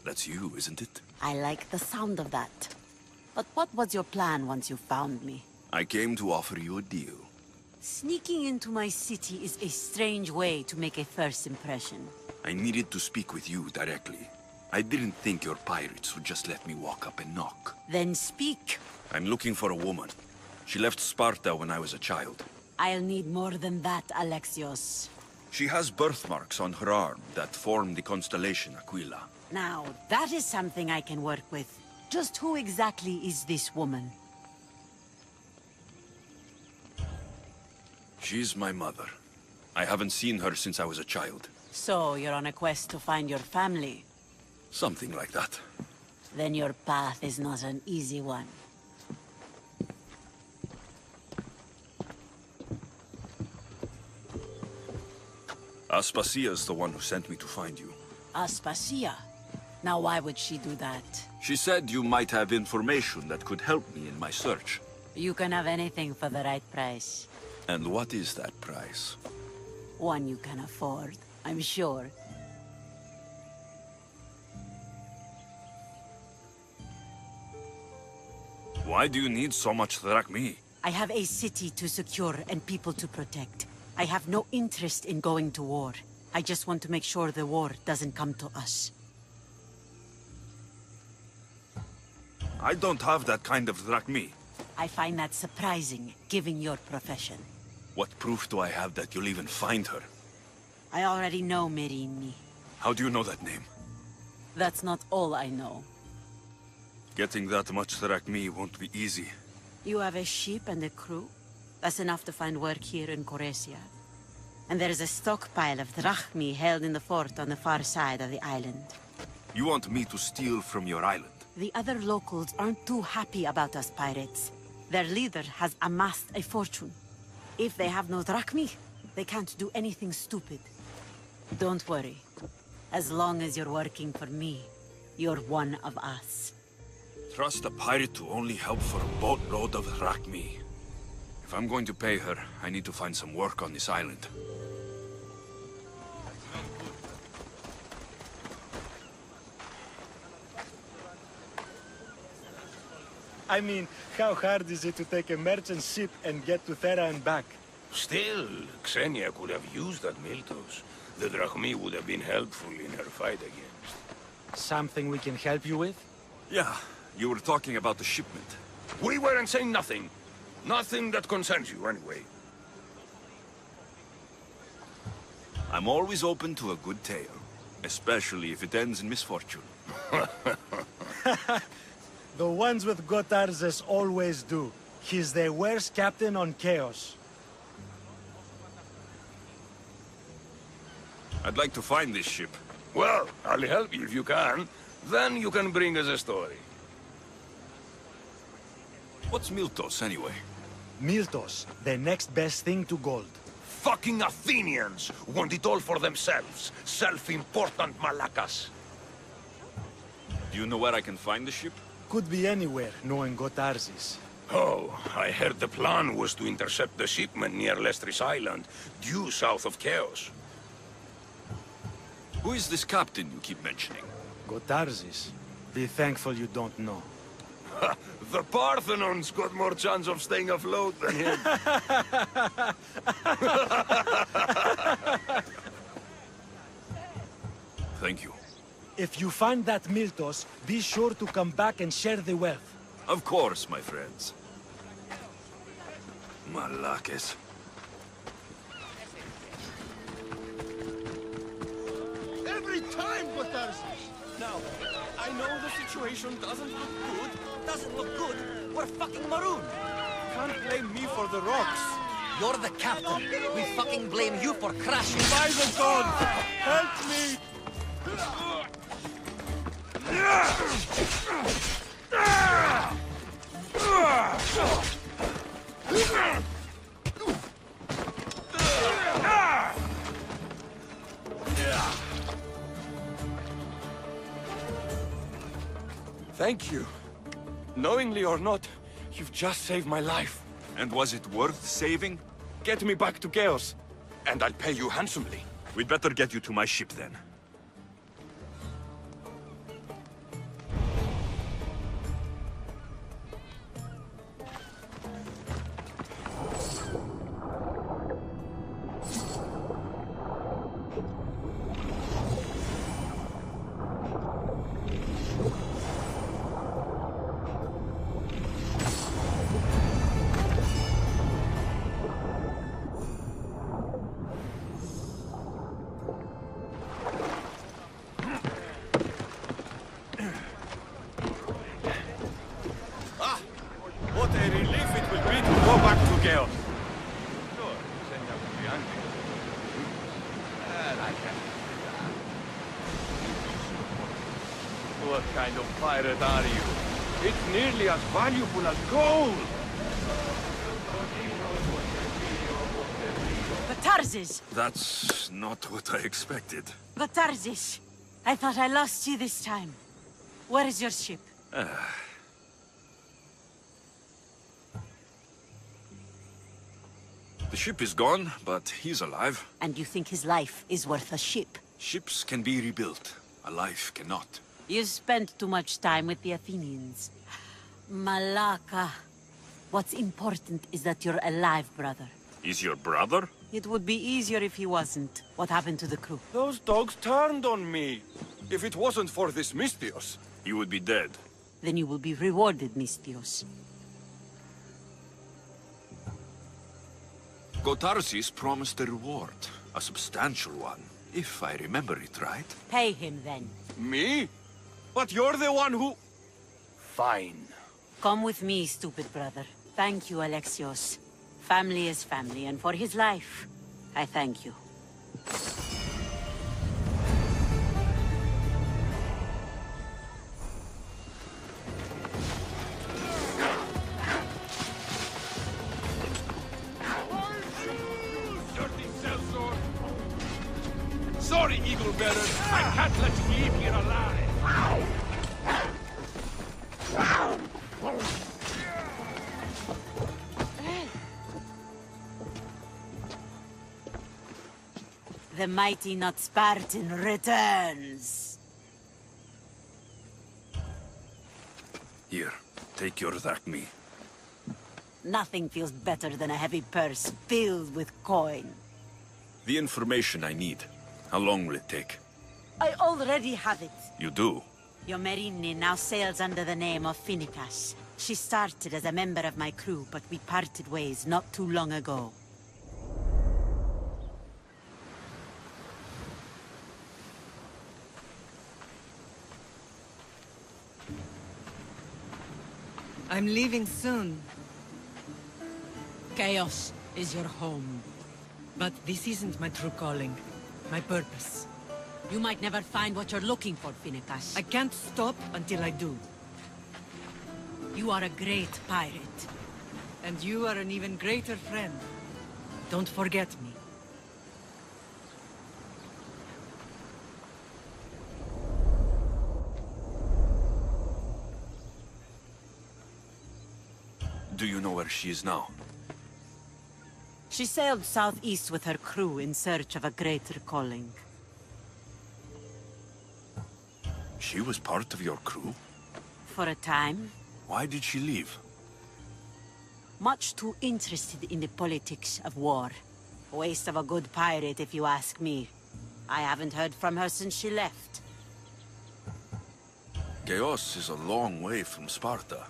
That's you, isn't it? I like the sound of that. But what was your plan once you found me? I came to offer you a deal. Sneaking into my city is a strange way to make a first impression. I needed to speak with you directly. I didn't think your pirates would just let me walk up and knock. Then speak. I'm looking for a woman. She left Sparta when I was a child. I'll need more than that, Alexios. She has birthmarks on her arm that form the constellation Aquila. Now, that is something I can work with. Just who exactly is this woman? She's my mother. I haven't seen her since I was a child. So, you're on a quest to find your family? Something like that. Then your path is not an easy one. Aspasia's the one who sent me to find you. Aspasia? Now why would she do that? She said you might have information that could help me in my search. You can have anything for the right price. And what is that price? One you can afford, I'm sure. Why do you need so much drachmi? I have a city to secure and people to protect. I have no interest in going to war. I just want to make sure the war doesn't come to us. I don't have that kind of drachmi. I find that surprising, given your profession. What proof do I have that you'll even find her? I already know Merini. How do you know that name? That's not all I know. Getting that much drachmi won't be easy. You have a ship and a crew? That's enough to find work here in Koresia. And there is a stockpile of drachmi held in the fort on the far side of the island. You want me to steal from your island? The other locals aren't too happy about us pirates. Their leader has amassed a fortune. If they have no drachmi, they can't do anything stupid. Don't worry. As long as you're working for me, you're one of us. Trust a pirate to only help for a boatload of drachmi. If I'm going to pay her, I need to find some work on this island. I mean, how hard is it to take a merchant ship and get to Thera and back? Still, Xenia could have used that Miltos. The drachmi would have been helpful in her fight against. Something we can help you with? Yeah, you were talking about the shipment. We weren't saying nothing. Nothing that concerns you, anyway. I'm always open to a good tale, especially if it ends in misfortune. The ones with Gotarzes always do. He's the worst captain on Chaos. I'd like to find this ship. Well, I'll help you if you can. Then you can bring us a story. What's Miltos, anyway? Miltos, the next best thing to gold. Fucking Athenians want it all for themselves. Self-important malacas. Do you know where I can find the ship? could be anywhere, knowing Gotarzis. Oh, I heard the plan was to intercept the shipment near Lestris Island, due south of Chaos. Who is this captain you keep mentioning? Gotarzis. Be thankful you don't know. The Parthenon's got more chance of staying afloat than him. Thank you. If you find that Miltos, be sure to come back and share the wealth. Of course, my friends. Malakes. Every time, Gotarzis! Now, I know the situation doesn't look good. Doesn't look good. We're fucking marooned. Can't blame me for the rocks. You're the captain. We fucking blame you for crashing. By the gods! Help me! Thank you. Knowingly or not, you've just saved my life. And was it worth saving? Get me back to Chaos, and I'll pay you handsomely. We'd better get you to my ship then. What a relief it will be to go back to Chaos. What kind of pirate are you? It's nearly as valuable as gold! Gotarzis! That's not what I expected. Gotarzis! I thought I lost you this time. Where is your ship? The ship is gone, but he's alive. And you think his life is worth a ship? Ships can be rebuilt. A life cannot. You spent too much time with the Athenians. Malaka. What's important is that you're alive, brother. Is your brother? It would be easier if he wasn't. What happened to the crew? Those dogs turned on me. If it wasn't for this Mystios, You would be dead. Then you will be rewarded, Mystios. Gotarzis promised a reward. A substantial one. If I remember it right. Pay him, then. Me? But you're the one who... Fine. Come with me, stupid brother. Thank you, Alexios. Family is family, and for his life, I thank you. Sorry, Eagle Bearer. I can't let you leave here alive. The mighty not Spartan returns. Here, take your Dhakmi. Nothing feels better than a heavy purse filled with coin. The information I need. How long will it take? I already have it. You do? Your Merini now sails under the name of Finikas. She started as a member of my crew, but we parted ways not too long ago. I'm leaving soon. Chaos is your home. But this isn't my true calling. My purpose. You might never find what you're looking for, Finikas. I can't stop until I do. You are a great pirate. And you are an even greater friend. Don't forget me. Do you know where she is now? She sailed southeast with her crew in search of a greater calling. She was part of your crew? For a time. Why did she leave? Much too interested in the politics of war. Waste of a good pirate, if you ask me. I haven't heard from her since she left. Chaos is a long way from Sparta.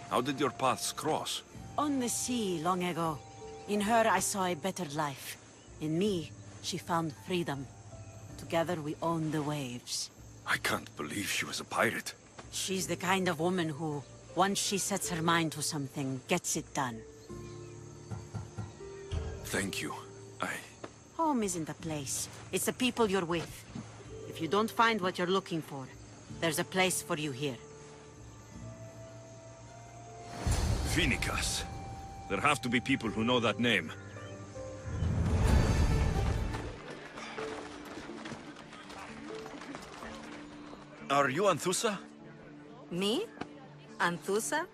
How did your paths cross? On the sea, long ago. In her, I saw a better life. In me, she found freedom. Together, we owned the waves. I can't believe she was a pirate. She's the kind of woman who, once she sets her mind to something, gets it done. Thank you. Home isn't a place. It's the people you're with. If you don't find what you're looking for, there's a place for you here. Phoenicas. There have to be people who know that name. Are you Anthusa? Me? Anthusa?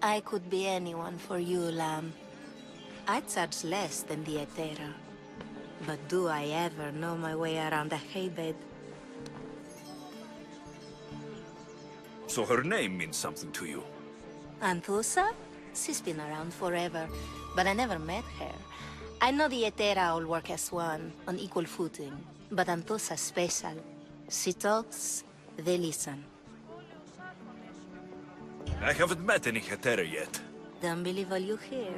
I could be anyone for you, Lamb. I charge less than the Etera. But do I ever know my way around a haybed? So her name means something to you? Anthusa? She's been around forever, but I never met her. I know the Etera all work as one, on equal footing. But Anthusa's special. She talks, they listen. I haven't met any Hetera yet. Don't believe all you hear.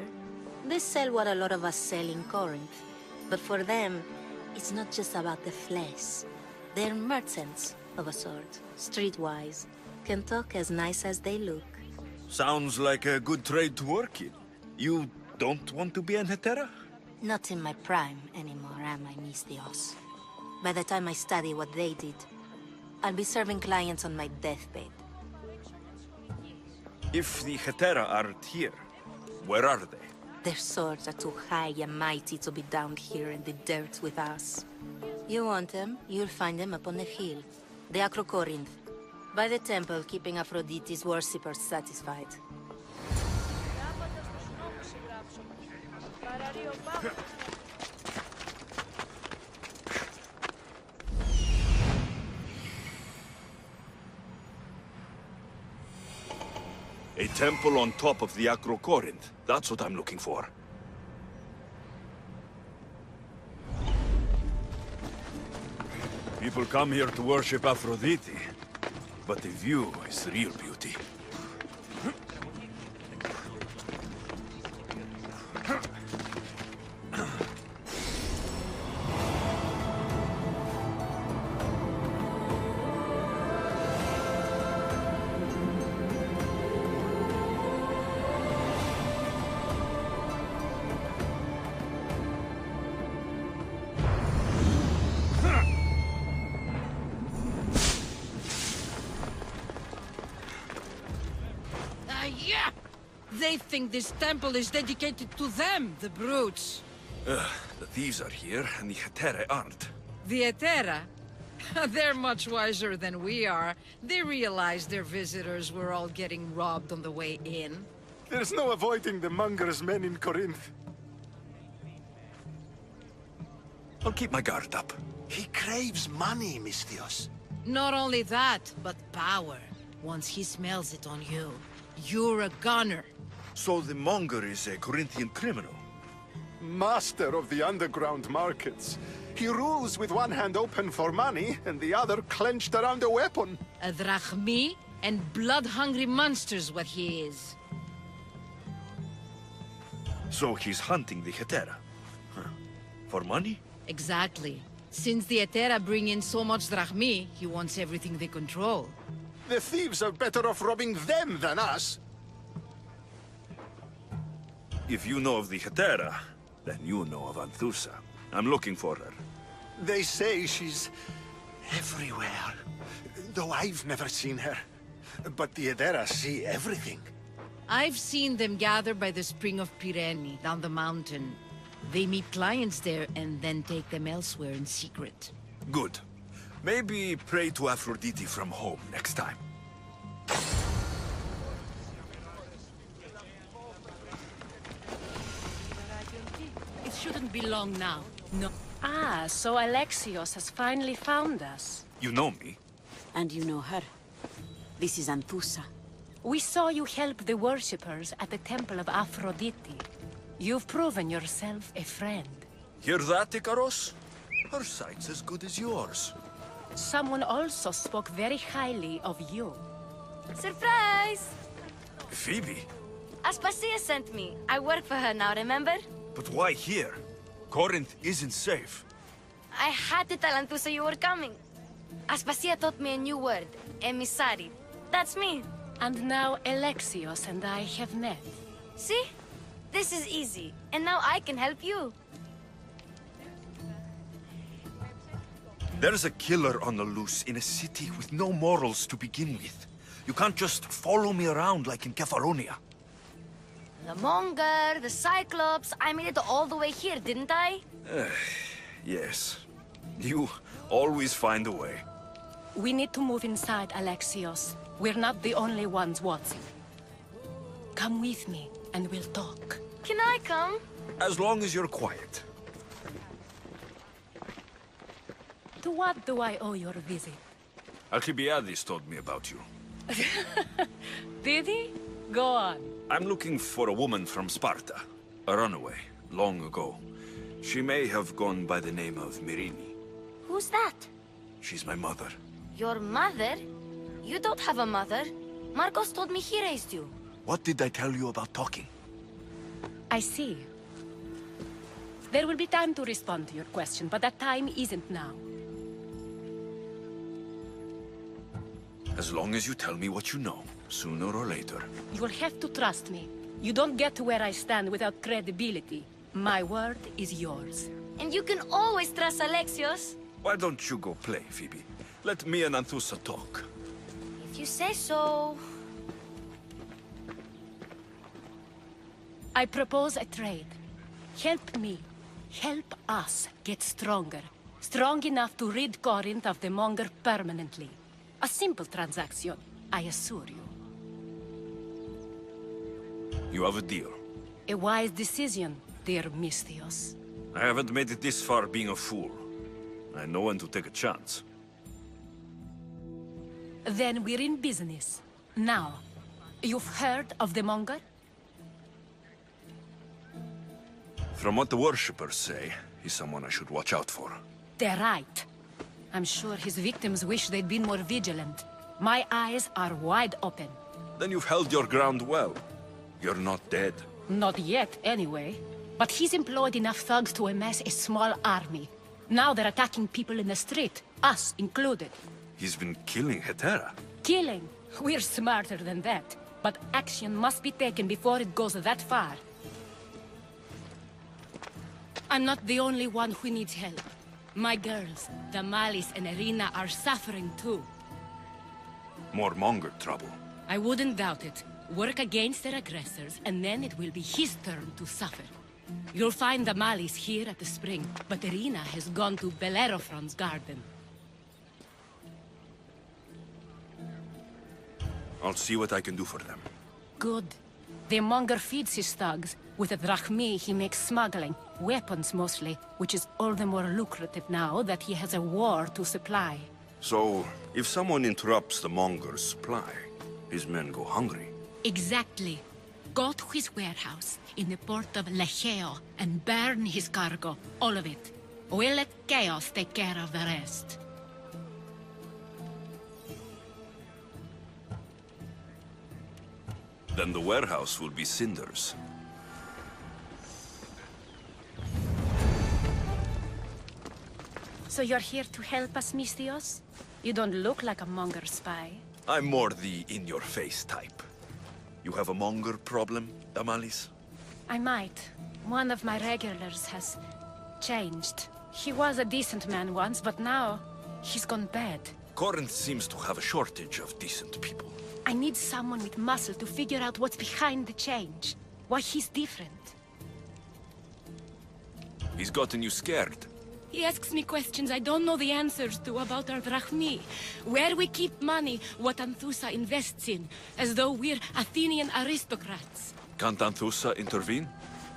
They sell what a lot of us sell in Corinth. But for them, it's not just about the flesh. They're merchants, of a sort, streetwise. Can talk as nice as they look. Sounds like a good trade to work in. You don't want to be an Hetera? Not in my prime anymore, am I, Misthios? By the time I study what they did, I'll be serving clients on my deathbed. If the Hetera aren't here, where are they? Their swords are too high and mighty to be down here in the dirt with us. You want them, you'll find them up on the hill. The Acrocorinth. By the temple, keeping Aphrodite's worshippers satisfied. A temple on top of the Acrocorinth. That's what I'm looking for. People come here to worship Aphrodite, but the view is real beauty. Yeah! They think this temple is dedicated to them, the brutes. The thieves are here, and the Hetera aren't. The Etera? They're much wiser than we are. They realized their visitors were all getting robbed on the way in. There's no avoiding the monger's men in Corinth. I'll keep my guard up. He craves money, Misthios. Not only that, but power. Once he smells it on you, you're a gunner. So the monger is a Corinthian criminal? Master of the underground markets. He rules with one hand open for money and the other clenched around a weapon. A drachmi and blood-hungry monster's what he is. So he's hunting the Hetera? Huh. For money? Exactly. Since the Etera bring in so much drachmi, he wants everything they control. The thieves are better off robbing them than us. If you know of the Hetera, then you know of Anthusa. I'm looking for her. They say she's everywhere, though I've never seen her. But the Edera see everything. I've seen them gather by the spring of Pyrene, down the mountain. They meet clients there and then take them elsewhere in secret. Good. Maybe pray to Aphrodite from home next time. belong now. No. Ah, so Alexios has finally found us. You know me? And you know her. This is Anthusa. We saw you help the worshippers at the Temple of Aphrodite. You've proven yourself a friend. Hear that, Ikaros? Her sight's as good as yours. Someone also spoke very highly of you. Surprise! Phoebe? Aspasia sent me. I work for her now, remember? But why here? Corinth isn't safe. I had to tell Anthusa you were coming. Aspasia taught me a new word, emissary. That's me. And now Alexios and I have met. See? This is easy. And now I can help you. There's a killer on the loose in a city with no morals to begin with. You can't just follow me around like in Kefalonia. The Monger, the Cyclops, I made it all the way here, didn't I? Yes. You always find a way. We need to move inside, Alexios. We're not the only ones watching. Come with me, and we'll talk. Can I come? As long as you're quiet. To what do I owe your visit? Alcibiades told me about you. Did he? Go on. I'm looking for a woman from Sparta. A runaway, long ago. She may have gone by the name of Myrine. Who's that? She's my mother. Your mother? You don't have a mother. Marcos told me he raised you. What did I tell you about talking? I see. There will be time to respond to your question, but that time isn't now. As long as you tell me what you know, sooner or later. You'll have to trust me. You don't get to where I stand without credibility. My word is yours. And you can always trust Alexios. Why don't you go play, Phoebe? Let me and Anthusa talk. If you say so... I propose a trade. Help me. Help us get stronger. Strong enough to rid Corinth of the Monger permanently. A simple transaction, I assure you. You have a deal. A wise decision, dear Misthios. I haven't made it this far being a fool. I know when to take a chance. Then we're in business. Now, you've heard of the Monger? From what the worshippers say, he's someone I should watch out for. They're right. I'm sure his victims wish they'd been more vigilant. My eyes are wide open. Then you've held your ground well. You're not dead. Not yet, anyway. But he's employed enough thugs to amass a small army. Now they're attacking people in the street, us included. He's been killing Hetera. Killing? We're smarter than that. But action must be taken before it goes that far. I'm not the only one who needs help. My girls, Damalis and Irina, are suffering too. More Monger trouble. I wouldn't doubt it. Work against their aggressors, and then it will be his turn to suffer. You'll find Damalis here at the spring, but Irina has gone to Bellerophon's garden. I'll see what I can do for them. Good. The Monger feeds his thugs. With the drachmi, he makes smuggling. Weapons, mostly. Which is all the more lucrative now that he has a war to supply. So, if someone interrupts the Monger's supply, his men go hungry. Exactly. Go to his warehouse in the port of Lecheo and burn his cargo. All of it. We'll let chaos take care of the rest. Then the warehouse will be cinders. So you're here to help us, Misthios? You don't look like a Monger spy. I'm more the in-your-face type. You have a Monger problem, Damalis? I might. One of my regulars has changed. He was a decent man once, but now he's gone bad. Corinth seems to have a shortage of decent people. I need someone with muscle to figure out what's behind the change. Why he's different. He's gotten you scared. He asks me questions I don't know the answers to about our drachmi. Where we keep money, what Anthusa invests in. As though we're Athenian aristocrats. Can't Anthusa intervene?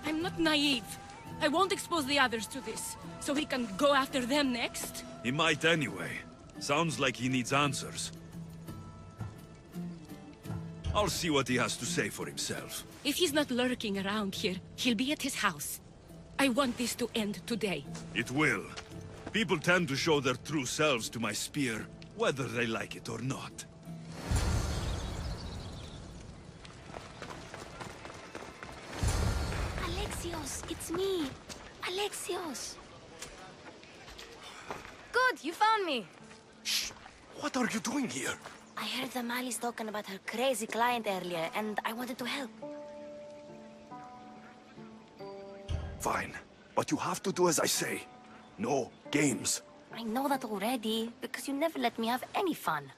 I'm not naive. I won't expose the others to this, so he can go after them next. He might anyway. Sounds like he needs answers. I'll see what he has to say for himself. If he's not lurking around here, he'll be at his house. I want this to end today. It will. People tend to show their true selves to my spear, whether they like it or not. Alexios, it's me. Alexios. Good, you found me. Shh! What are you doing here? I heard the Mali's talking about her crazy client earlier, and I wanted to help. Fine. But you have to do as I say. No games. I know that already, because you never let me have any fun.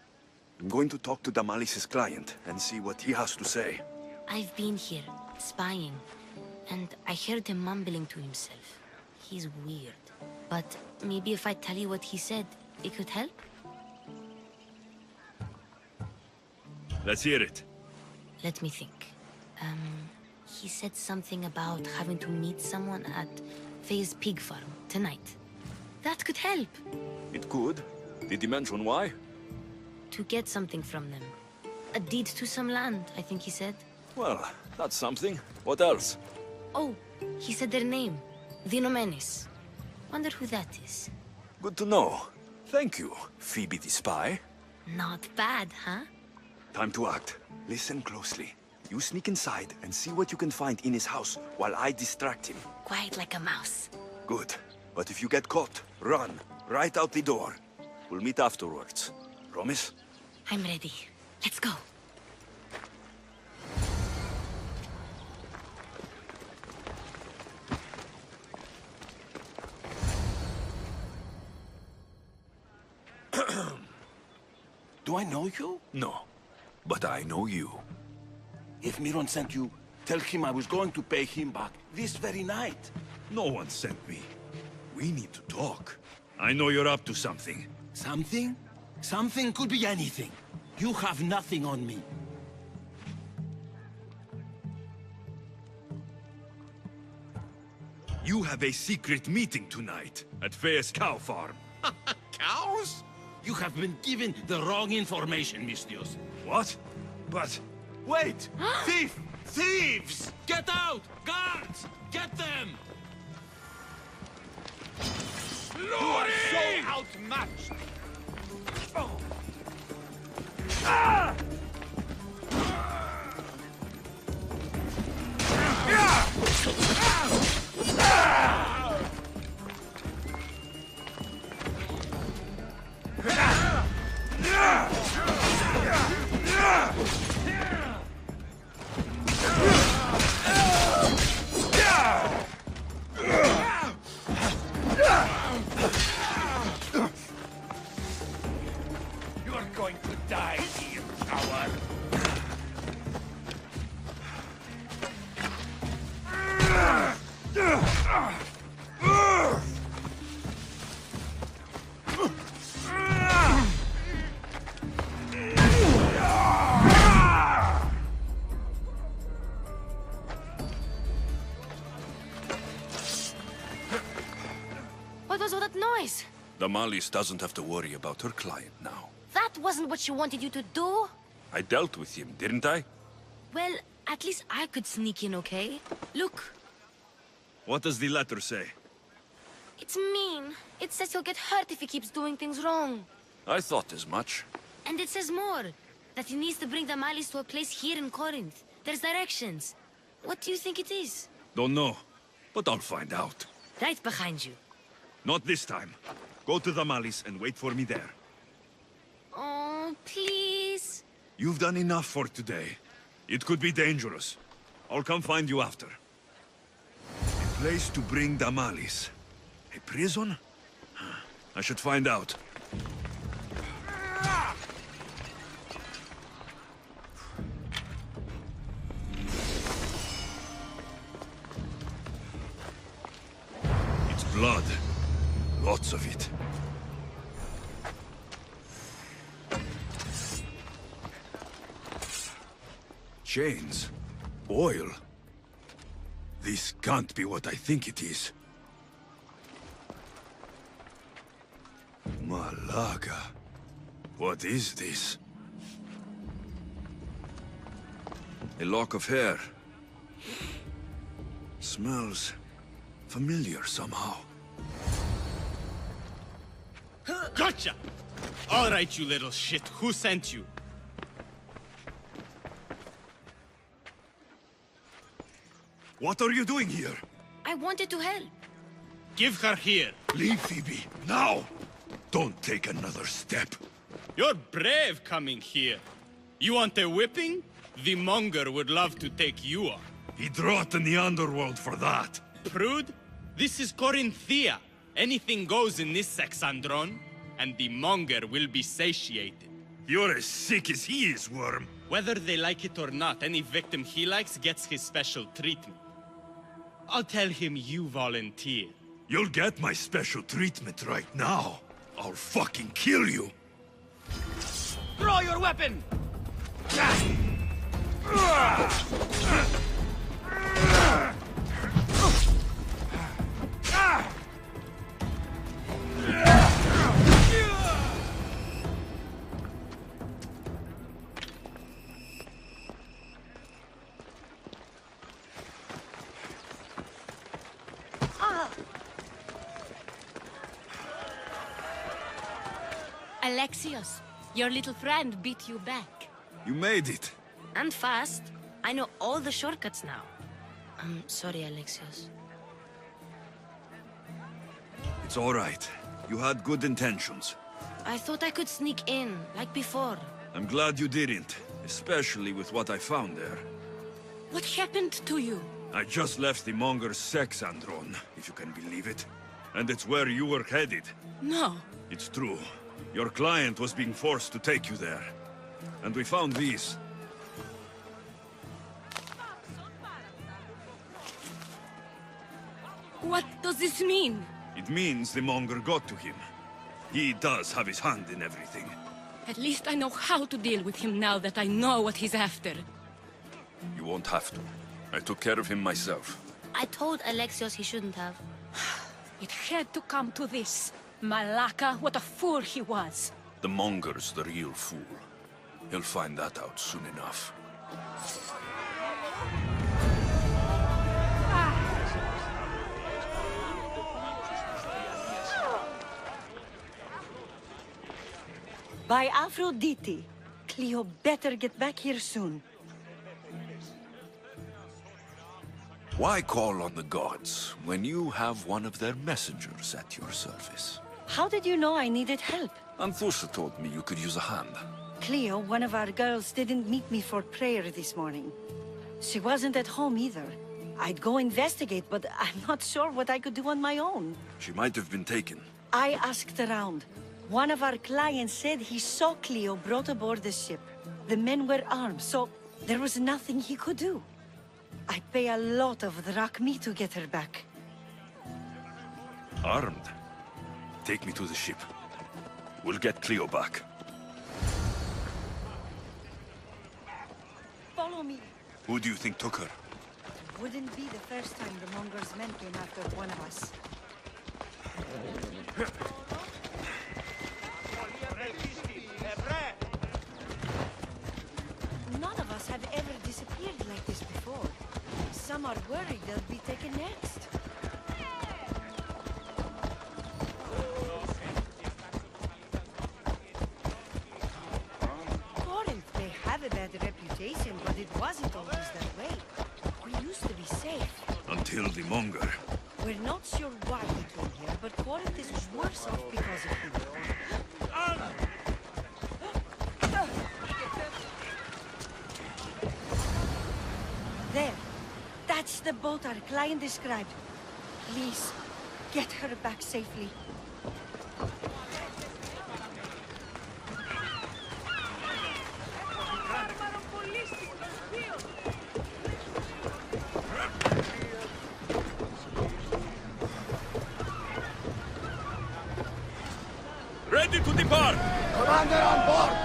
I'm going to talk to Damalis's client and see what he has to say. I've been here, spying, and I heard him mumbling to himself. He's weird. But maybe if I tell you what he said, it could help? Let's hear it. Let me think. He said something about having to meet someone at Faye's pig farm tonight. That could help. It could. Did he mention why? To get something from them. A deed to some land, I think he said. Well, that's something. What else? Oh, he said their name. Vinomenes. Wonder who that is. Good to know. Thank you, Phoebe the spy. Not bad, huh? Time to act. Listen closely. You sneak inside and see what you can find in his house while I distract him. Quiet like a mouse. Good. But if you get caught, run. Right out the door. We'll meet afterwards. Promise? I'm ready. Let's go. Do I know you? No. But I know you. If Miron sent you, tell him I was going to pay him back this very night. No one sent me. We need to talk. I know you're up to something. Something? Something could be anything. You have nothing on me. You have a secret meeting tonight at Faye's cow farm. Cows? You have been given the wrong information, Mistios. What? But... Wait! Thief! Thieves! Get out! Guards! Get them! You are so outmatched! Ah! You are going to die here, coward! What was all that noise? Damalis doesn't have to worry about her client now. That wasn't what she wanted you to do. I dealt with him, didn't I? Well, at least I could sneak in, okay? Look, What does the letter say? it's mean. It says he'll get hurt if he keeps doing things wrong. I thought as much. And it says more. That he needs to bring the Malis to a place here in Corinth. There's directions. What do you think it is? Don't know, but I'll find out. Right behind you. Not this time. Go to Damalis and wait for me there. Oh, please. You've done enough for today. It could be dangerous. I'll come find you after. A place to bring Damalis. A prison? I should find out. It's blood. Lots of it. Chains. Oil. This can't be what I think it is. Malaga. What is this? A lock of hair. Smells familiar somehow. Gotcha! All right, you little shit. Who sent you? What are you doing here? I wanted to help. Give her here. Leave, Phoebe, now! Don't take another step. You're brave coming here. You want a whipping? The monger would love to take you on. He'd rot in the underworld for that. Prude, this is Corinthia. Anything goes in this Sexandron, and the monger will be satiated. You're as sick as he is, Worm. Whether they like it or not, any victim he likes gets his special treatment. I'll tell him you volunteer. You'll get my special treatment right now. I'll fucking kill you. Throw your weapon! Alexios, your little friend beat you back. You made it. And fast. I know all the shortcuts now. I'm sorry, Alexios. It's all right. You had good intentions. I thought I could sneak in, like before. I'm glad you didn't, especially with what I found there. What happened to you? I just left the monger's Sexandron, if you can believe it. And it's where you were headed. No. It's true. Your client was being forced to take you there. And we found these. What does this mean? It means the monger got to him. He does have his hand in everything. At least I know how to deal with him now that I know what he's after. You won't have to. I took care of him myself. I told Alexios he shouldn't have. It had to come to this. Malaka, what a fool he was. The monger's the real fool. He'll find that out soon enough. By Aphrodite, Cleo better get back here soon. Why call on the gods when you have one of their messengers at your service? How did you know I needed help? Anthusa told me you could use a hand. Cleo, one of our girls, didn't meet me for prayer this morning. She wasn't at home either. I'd go investigate, but I'm not sure what I could do on my own. She might have been taken. I asked around. One of our clients said he saw Cleo brought aboard the ship. The men were armed, so there was nothing he could do. I'd pay a lot of drachmi to get her back. Armed? Take me to the ship. We'll get Cleo back. Follow me. Who do you think took her? Wouldn't be the first time the Monger's men came after one of us. None of us have ever disappeared like this before. Some are worried they'll be taken next. Corinth may have a bad reputation, but it wasn't always that way. We used to be safe. Until the monger. We're not sure why he came here, but Corinth is worse off because of him. There. That's the boat our client described. Please, get her back safely. Ready to depart! Commander on board!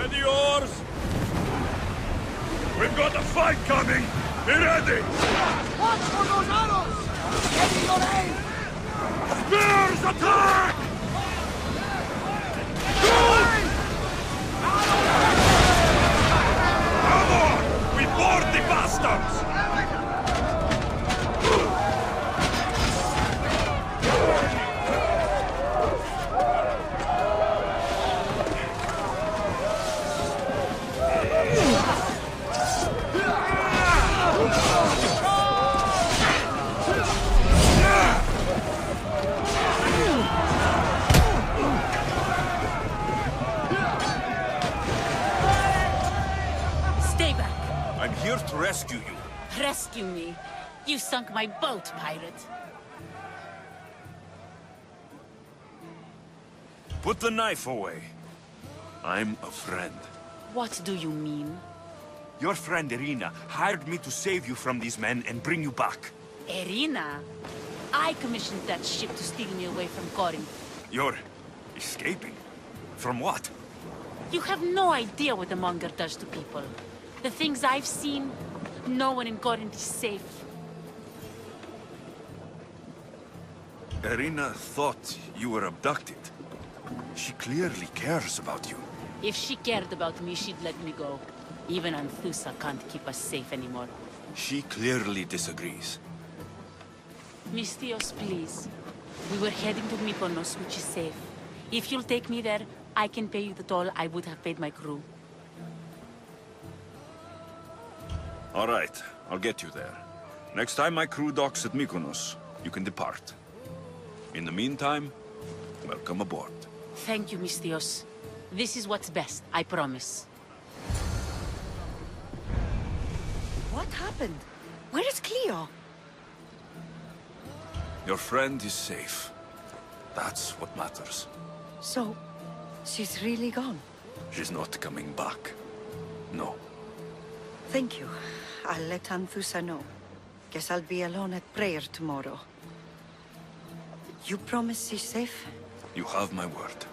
Ready, oars? We've got a fight coming! Be ready! Watch for those arrows! Ready your aim! Spears attack! Come on! We board the bastards! Stay back. I'm here to rescue you. Rescue me. You sunk my boat, pirate. Put the knife away. I'm a friend. What do you mean? Your friend Irina hired me to save you from these men and bring you back. Irina? I commissioned that ship to steal me away from Corinth. You're escaping? From what? You have no idea what the monger does to people. The things I've seen, no one in Corinth is safe. Irina thought you were abducted. She clearly cares about you. If she cared about me, she'd let me go. Even Anthusa can't keep us safe anymore. She clearly disagrees. Mystios, please. We were heading to Mykonos, which is safe. If you'll take me there, I can pay you the toll I would have paid my crew. All right, I'll get you there. Next time my crew docks at Mykonos, you can depart. In the meantime, welcome aboard. Thank you, Mystios. This is what's best, I promise. What happened? Where is Cleo? Your friend is safe. That's what matters. So, she's really gone? She's not coming back. No. Thank you. I'll let Anthusa know. Guess I'll be alone at prayer tomorrow. You promise she's safe? You have my word.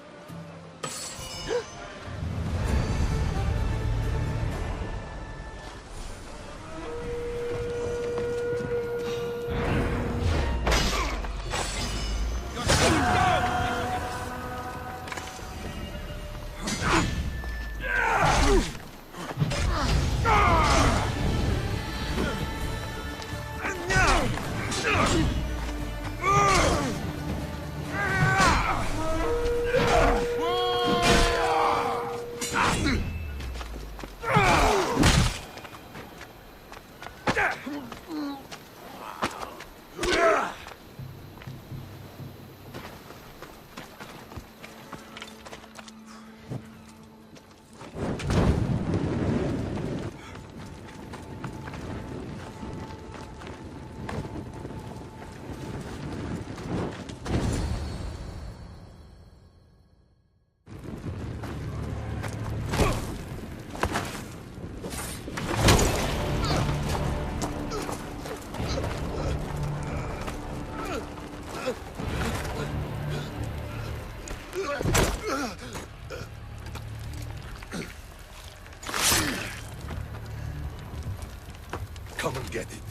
Come and get it.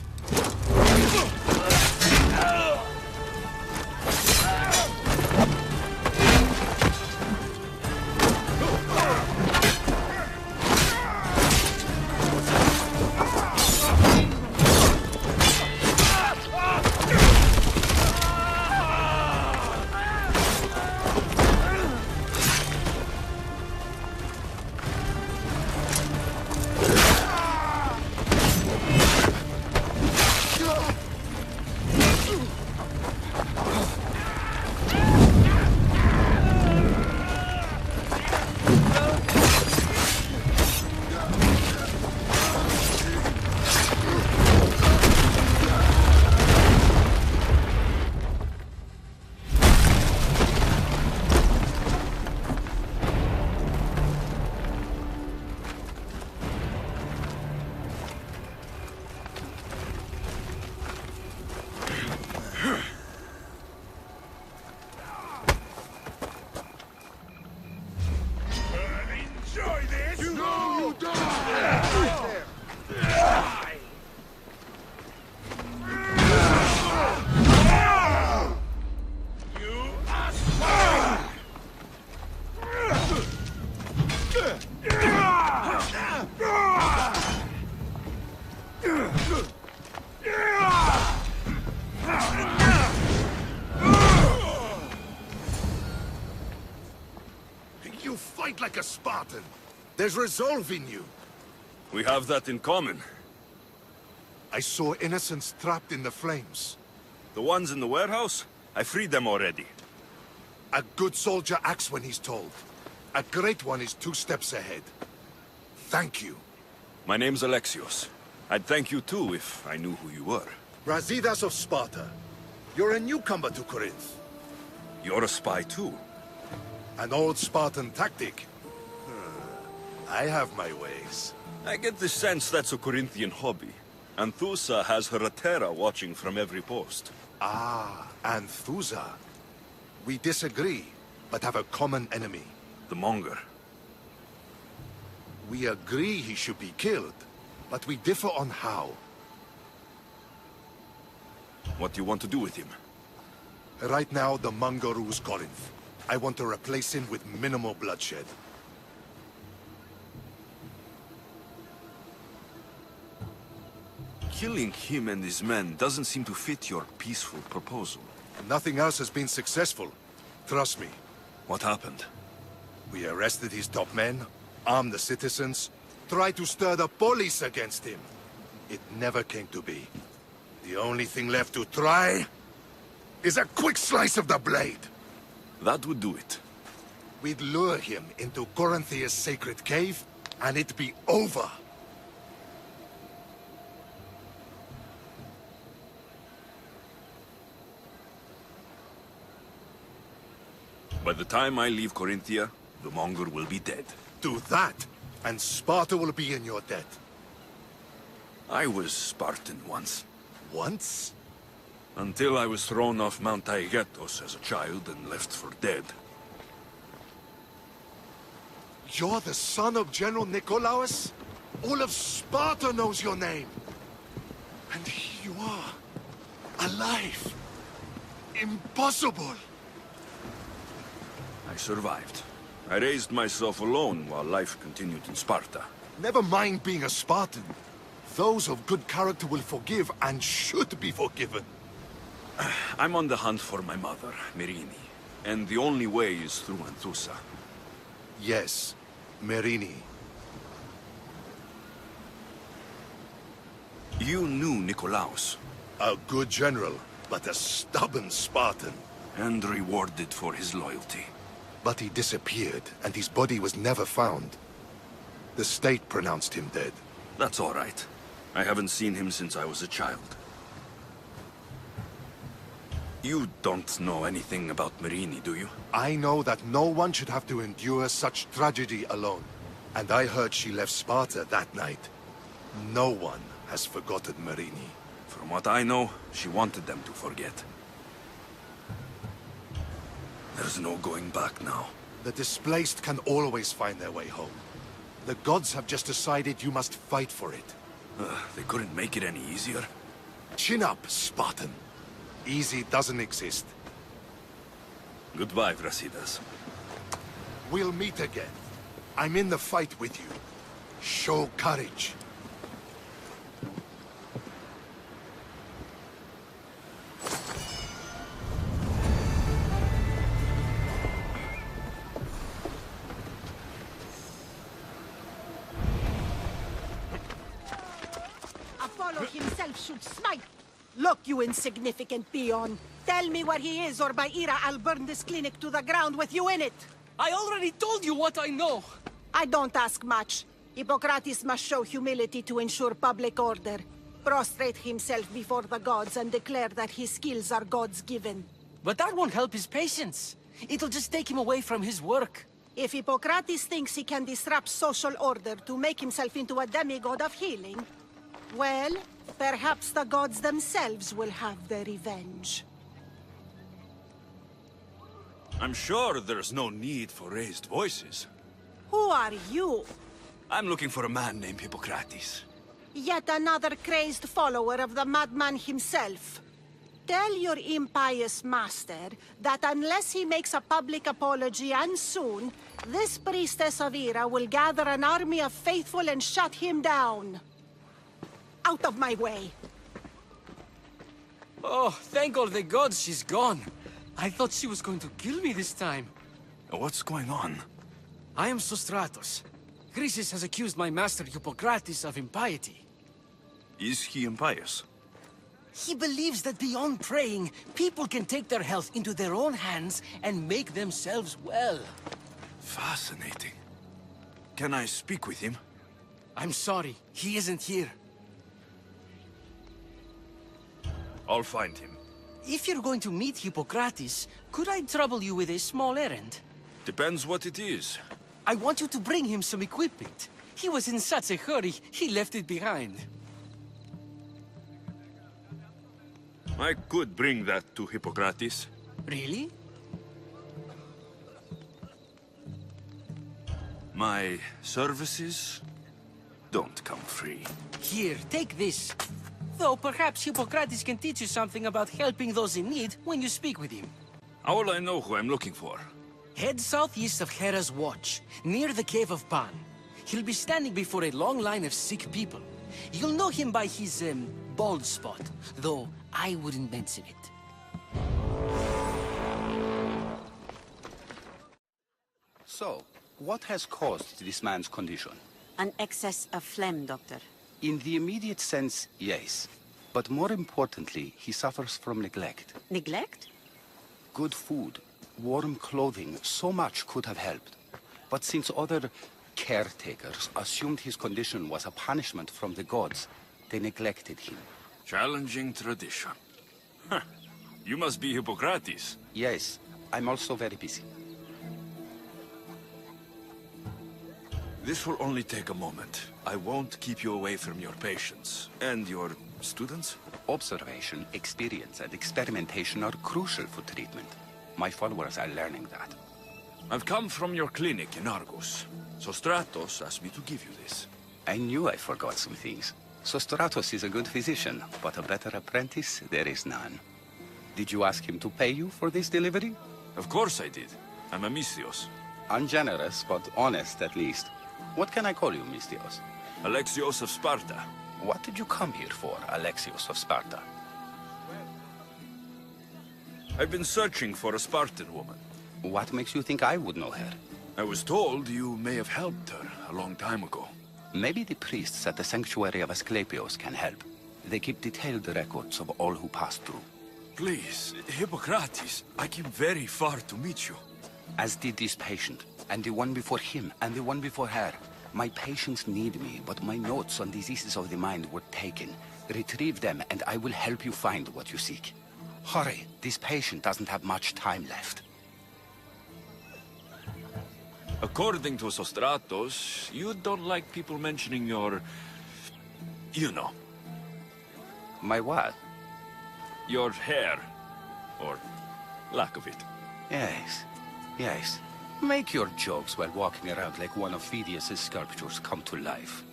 fight like a Spartan. There's resolve in you. We have that in common. I saw innocents trapped in the flames. The ones in the warehouse? I freed them already. A good soldier acts when he's told. A great one is 2 steps ahead. Thank you. My name's Alexios. I'd thank you too if I knew who you were. Brasidas of Sparta. You're a newcomer to Corinth. You're a spy too. An old Spartan tactic. I have my ways. I get the sense that's a Corinthian hobby. Anthusa has her Atera watching from every post. Ah, Anthusa. We disagree, but have a common enemy. The Monger. We agree he should be killed, but we differ on how. What do you want to do with him? Right now, the Monger rules Corinth. I want to replace him with minimal bloodshed. Killing him and his men doesn't seem to fit your peaceful proposal. Nothing else has been successful. Trust me. What happened? We arrested his top men, armed the citizens, tried to stir the police against him. It never came to be. The only thing left to try is a quick slice of the blade. That would do it. We'd lure him into Corinthia's sacred cave, and it'd be over. By the time I leave Corinthia, the Monger will be dead. Do that, and Sparta will be in your debt. I was Spartan once. Once? Until I was thrown off Mount Taygetos as a child and left for dead. You're the son of General Nikolaos? All of Sparta knows your name. And here you are, alive. Impossible. I survived. I raised myself alone while life continued in Sparta. Never mind being a Spartan. Those of good character will forgive and should be forgiven. I'm on the hunt for my mother, Merini. And the only way is through Anthusa. Yes, Merini. You knew Nikolaos. A good general, but a stubborn Spartan. And rewarded for his loyalty. But he disappeared, and his body was never found. The state pronounced him dead. That's all right. I haven't seen him since I was a child. You don't know anything about Merini, do you? I know that no one should have to endure such tragedy alone. And I heard she left Sparta that night. No one has forgotten Merini. From what I know, she wanted them to forget. There's no going back now. The displaced can always find their way home. The gods have just decided you must fight for it. They couldn't make it any easier. Chin up, Spartan. Easy doesn't exist. Goodbye, Brasidas. We'll meet again. I'm in the fight with you. Show courage. Apollo himself should smite. Look, you insignificant peon. Tell me where he is, or by Ira, I'll burn this clinic to the ground with you in it. I already told you what I know. I don't ask much. Hippocrates must show humility to ensure public order. Prostrate himself before the gods and declare that his skills are gods given. But that won't help his patients. It'll just take him away from his work. If Hippocrates thinks he can disrupt social order to make himself into a demigod of healing, well, perhaps the gods themselves will have their revenge. I'm sure there's no need for raised voices. Who are you? I'm looking for a man named Hippocrates. Yet another crazed follower of the madman himself. Tell your impious master that unless he makes a public apology, and soon, this priestess of Ira will gather an army of faithful and shut him down. Out of my way! Oh, thank all the gods she's gone. I thought she was going to kill me this time. What's going on? I am Sostratos. Chrysis has accused my master Hippocrates of impiety. Is he impious? He believes that beyond praying, people can take their health into their own hands and make themselves well. Fascinating. Can I speak with him? I'm sorry, he isn't here. I'll find him. If you're going to meet Hippocrates, could I trouble you with a small errand? Depends what it is. I want you to bring him some equipment. He was in such a hurry, he left it behind. I could bring that to Hippocrates. Really? My services don't come free. Here, take this. Though perhaps Hippocrates can teach you something about helping those in need when you speak with him. How will I know who I'm looking for? Head southeast of Hera's Watch, near the Cave of Pan. He'll be standing before a long line of sick people. You'll know him by his, bald spot, though I wouldn't mention it. So, what has caused this man's condition? An excess of phlegm, Doctor. In the immediate sense, yes. But more importantly, he suffers from neglect. Neglect? Good food, warm clothing, so much could have helped. But since other caretakers assumed his condition was a punishment from the gods, they neglected him. Challenging tradition. Huh. You must be Hippocrates. Yes, I'm also very busy. This will only take a moment. I won't keep you away from your patients. And your students? Observation, experience, and experimentation are crucial for treatment. My followers are learning that. I've come from your clinic in Argos. Sostratos asked me to give you this. I knew I forgot some things. Sostratos is a good physician, but a better apprentice, there is none. Did you ask him to pay you for this delivery? Of course I did. I'm a Mystios. Ungenerous, but honest at least. What can I call you, Mystios? Alexios of Sparta. What did you come here for, Alexios of Sparta? I've been searching for a Spartan woman. What makes you think I would know her? I was told you may have helped her a long time ago. Maybe the priests at the sanctuary of Asclepios can help. They keep detailed records of all who passed through. Please, Hippocrates, I came very far to meet you. As did this patient, and the one before him, and the one before her. My patients need me, but my notes on diseases of the mind were taken. Retrieve them, and I will help you find what you seek. Hurry, this patient doesn't have much time left. According to Sostratos, you don't like people mentioning your... you know. My what? Your hair. Or lack of it. Yes, yes. Make your jokes while walking around like one of Phidias' sculptures come to life.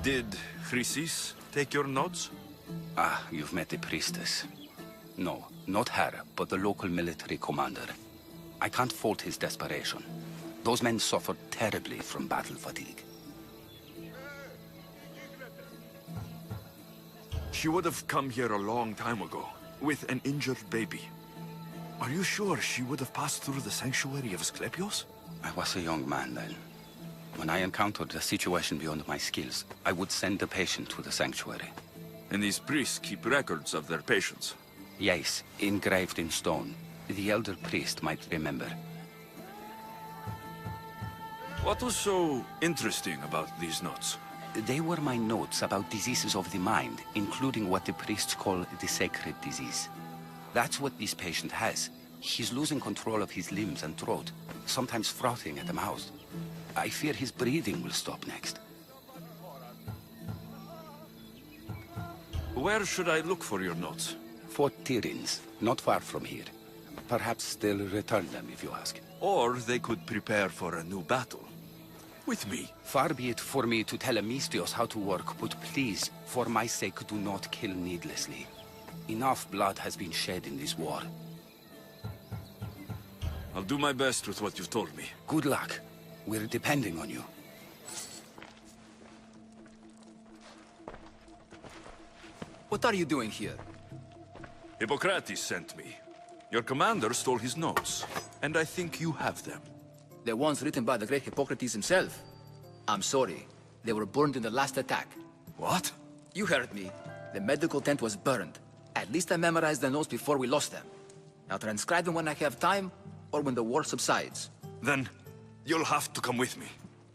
Did Chrysis take your notes? Ah, you've met the priestess. No, not her, but the local military commander. I can't fault his desperation. Those men suffered terribly from battle fatigue. She would have come here a long time ago, with an injured baby. Are you sure she would have passed through the sanctuary of Asclepios? I was a young man then. When I encountered a situation beyond my skills, I would send the patient to the sanctuary. And these priests keep records of their patients? Yes, engraved in stone. The elder priest might remember. What was so interesting about these notes? They were my notes about diseases of the mind, including what the priests call the sacred disease. That's what this patient has. He's losing control of his limbs and throat, sometimes frothing at the mouth. I fear his breathing will stop next. Where should I look for your notes? Fort Tyrins, not far from here. Perhaps they'll return them if you ask. Or they could prepare for a new battle. With me. Far be it for me to tell a Mystios how to work, but please, for my sake, do not kill needlessly. Enough blood has been shed in this war. I'll do my best with what you've told me. Good luck. We're depending on you. What are you doing here? Hippocrates sent me. Your commander stole his notes. and I think you have them. The ones written by the great Hippocrates himself. I'm sorry. They were burned in the last attack. What? You heard me. The medical tent was burned. At least I memorized the notes before we lost them. I'll transcribe them when I have time, or when the war subsides. Then, you'll have to come with me.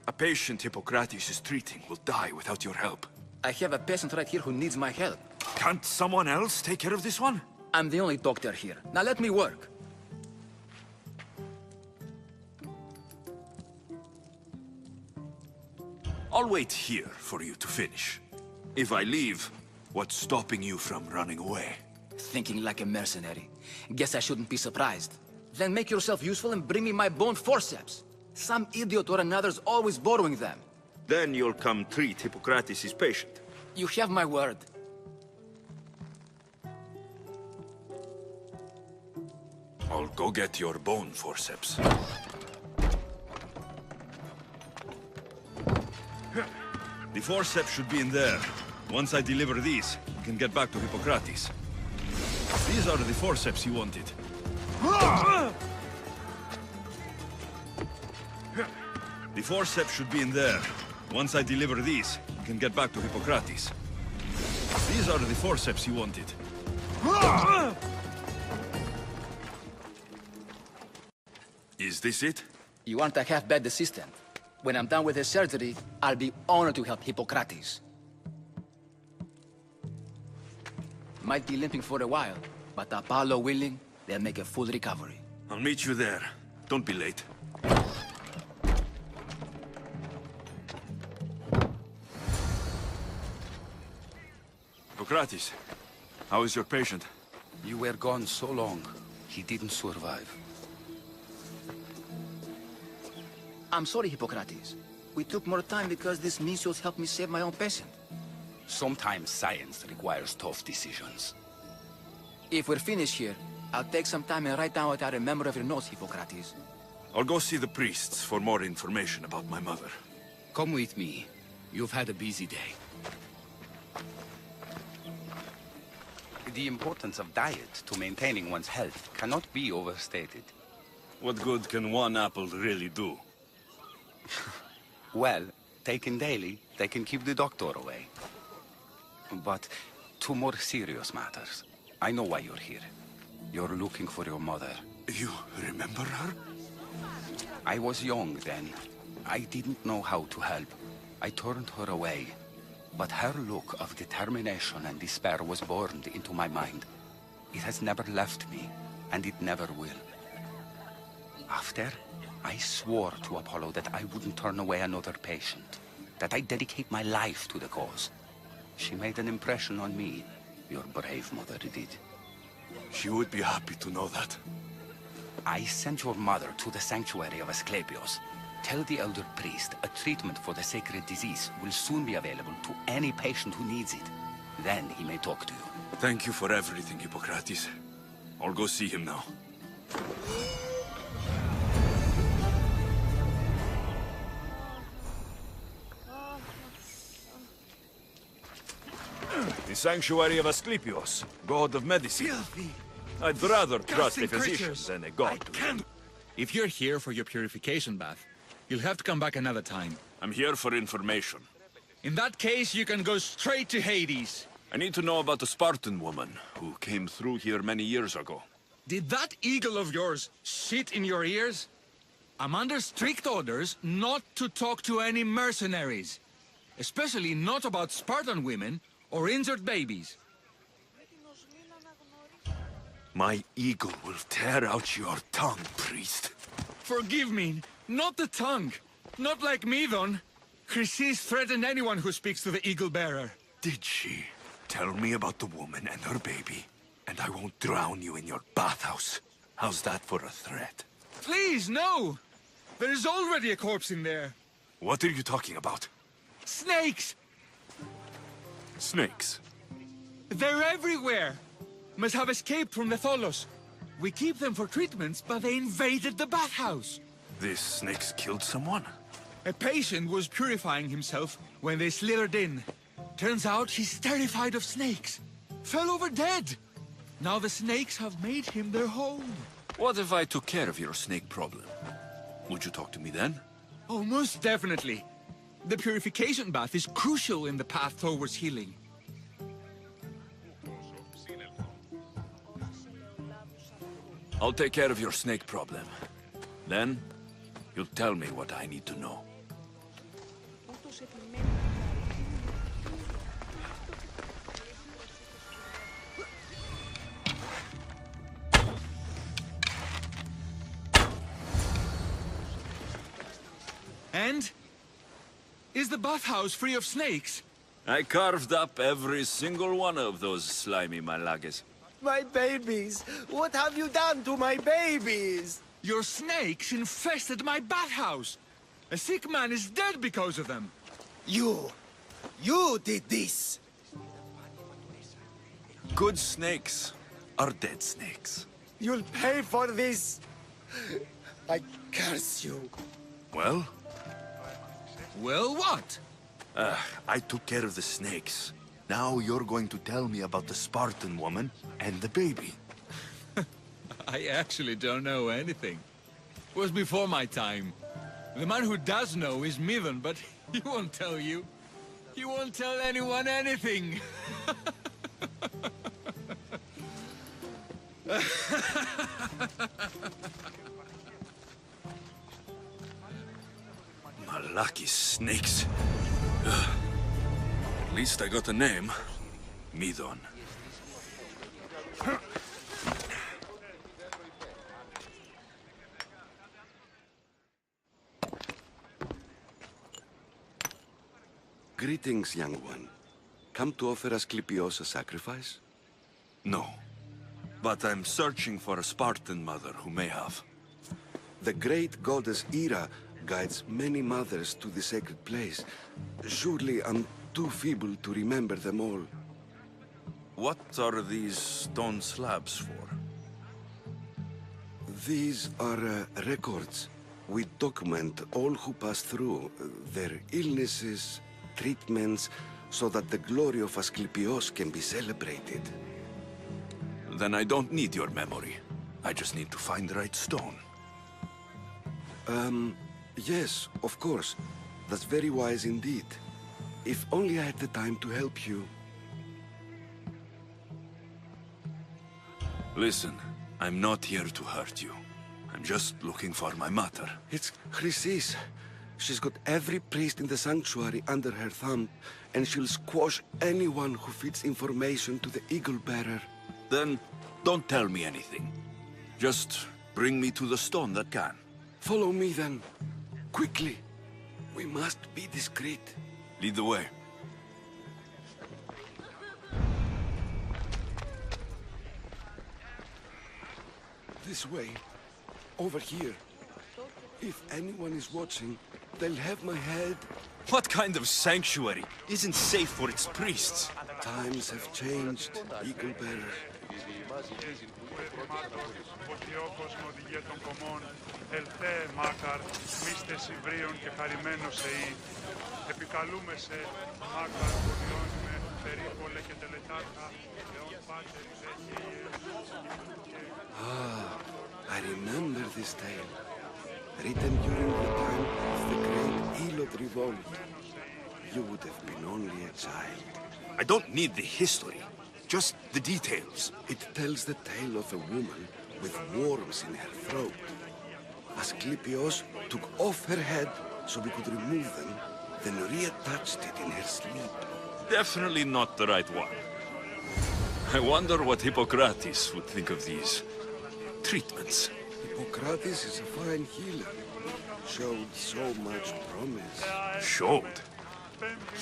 A patient Hippocrates is treating will die without your help. I have a patient right here who needs my help. Can't someone else take care of this one? I'm the only doctor here. Now let me work. I'll wait here for you to finish. If I leave, what's stopping you from running away? Thinking like a mercenary. Guess I shouldn't be surprised. Then make yourself useful and bring me my bone forceps. Some idiot or another's always borrowing them. Then you'll come treat Hippocrates' patient. You have my word. I'll go get your bone forceps. The forceps should be in there. Once I deliver these, you can get back to Hippocrates. These are the forceps you wanted. The forceps should be in there. Once I deliver these, you can get back to Hippocrates. These are the forceps you wanted. Is this it? You aren't a half-bad assistant. When I'm done with the surgery, I'll be honored to help Hippocrates. Might be limping for a while, but Apollo willing, they'll make a full recovery. I'll meet you there. Don't be late. Hippocrates, how is your patient? You were gone so long, he didn't survive. I'm sorry, Hippocrates. We took more time because this measles helped me save my own patient. Sometimes science requires tough decisions. If we're finished here, I'll take some time and write down what I remember of your notes, Hippocrates. I'll go see the priests for more information about my mother. Come with me. You've had a busy day. The importance of diet to maintaining one's health cannot be overstated. What good can one apple really do? Well, taken daily, they can keep the doctor away. But to more serious matters. I know why you're here. You're looking for your mother. You remember her? I was young then. I didn't know how to help. I turned her away. But her look of determination and despair was burned into my mind. It has never left me, and it never will. After, I swore to Apollo that I wouldn't turn away another patient, that I'd dedicate my life to the cause. She made an impression on me. Your brave mother did. She would be happy to know that. I sent your mother to the sanctuary of Asclepios. Tell the elder priest a treatment for the sacred disease will soon be available to any patient who needs it. Then he may talk to you. Thank you for everything, Hippocrates. I'll go see him now. The sanctuary of Asclepios, god of medicine. Filthy! I'd rather trust a Disgusting physician creatures. than a god. If you're here for your purification bath, you'll have to come back another time. I'm here for information. In that case, you can go straight to Hades. I need to know about the Spartan woman who came through here many years ago. Did that eagle of yours shit in your ears? I'm under strict orders not to talk to any mercenaries. Especially not about Spartan women or injured babies. My eagle will tear out your tongue, priest. Forgive me, not the tongue. Not like me, Don. Chrysis threatened anyone who speaks to the eagle bearer. Did she? Tell me about the woman and her baby, and I won't drown you in your bathhouse. How's that for a threat? Please, no! There's already a corpse in there. What are you talking about? Snakes! Snakes? They're everywhere! Must have escaped from the Tholos. We keep them for treatments, but they invaded the bathhouse. These snakes killed someone? A patient was purifying himself when they slithered in. Turns out he's terrified of snakes. Fell over dead. Now the snakes have made him their home. What if I took care of your snake problem? Would you talk to me then? Oh, most definitely. The purification bath is crucial in the path towards healing. I'll take care of your snake problem. Then, you'll tell me what I need to know. And? Is the bathhouse free of snakes? I carved up every single one of those slimy malagas. My babies! What have you done to my babies? Your snakes infested my bathhouse! A sick man is dead because of them! You did this! Good snakes are dead snakes. You'll pay for this! I curse you. Well? Well, what? I took care of the snakes. Now you're going to tell me about the Spartan woman and the baby. I actually don't know anything. It was before my time. The man who does know is Midon, but he won't tell you. He won't tell anyone anything. Malaki snakes. Ugh. At least I got a name. Midon. Greetings, young one. Come to offer Asclepios a sacrifice? No. But I'm searching for a Spartan mother who may have. The great goddess Ira guides many mothers to the sacred place. Surely I'm too feeble to remember them all. What are these stone slabs for? These are records. We document all who pass through, their illnesses, treatments, so that the glory of Asclepios can be celebrated. Then I don't need your memory. I just need to find the right stone. Yes, of course. That's very wise indeed. If only I had the time to help you. Listen, I'm not here to hurt you. I'm just looking for my mother. It's Chrysis. She's got every priest in the sanctuary under her thumb, and she'll squash anyone who feeds information to the Eagle Bearer. Then, don't tell me anything. Just bring me to the stone that can. Follow me then. Quickly. We must be discreet. Lead the way. This way. Over here. If anyone is watching, they'll have my head. What kind of sanctuary isn't safe for its priests? Times have changed, Eagle Bearer. Ah, I remember this tale. Written during the time of the great Elot revolt. You would have been only a child. I don't need the history, just the details. It tells the tale of a woman with worms in her throat. Asclepios took off her head so we could remove them, then reattached it in her sleep. Definitely not the right one. I wonder what Hippocrates would think of these treatments. Hippocrates is a fine healer. Showed so much promise. Showed?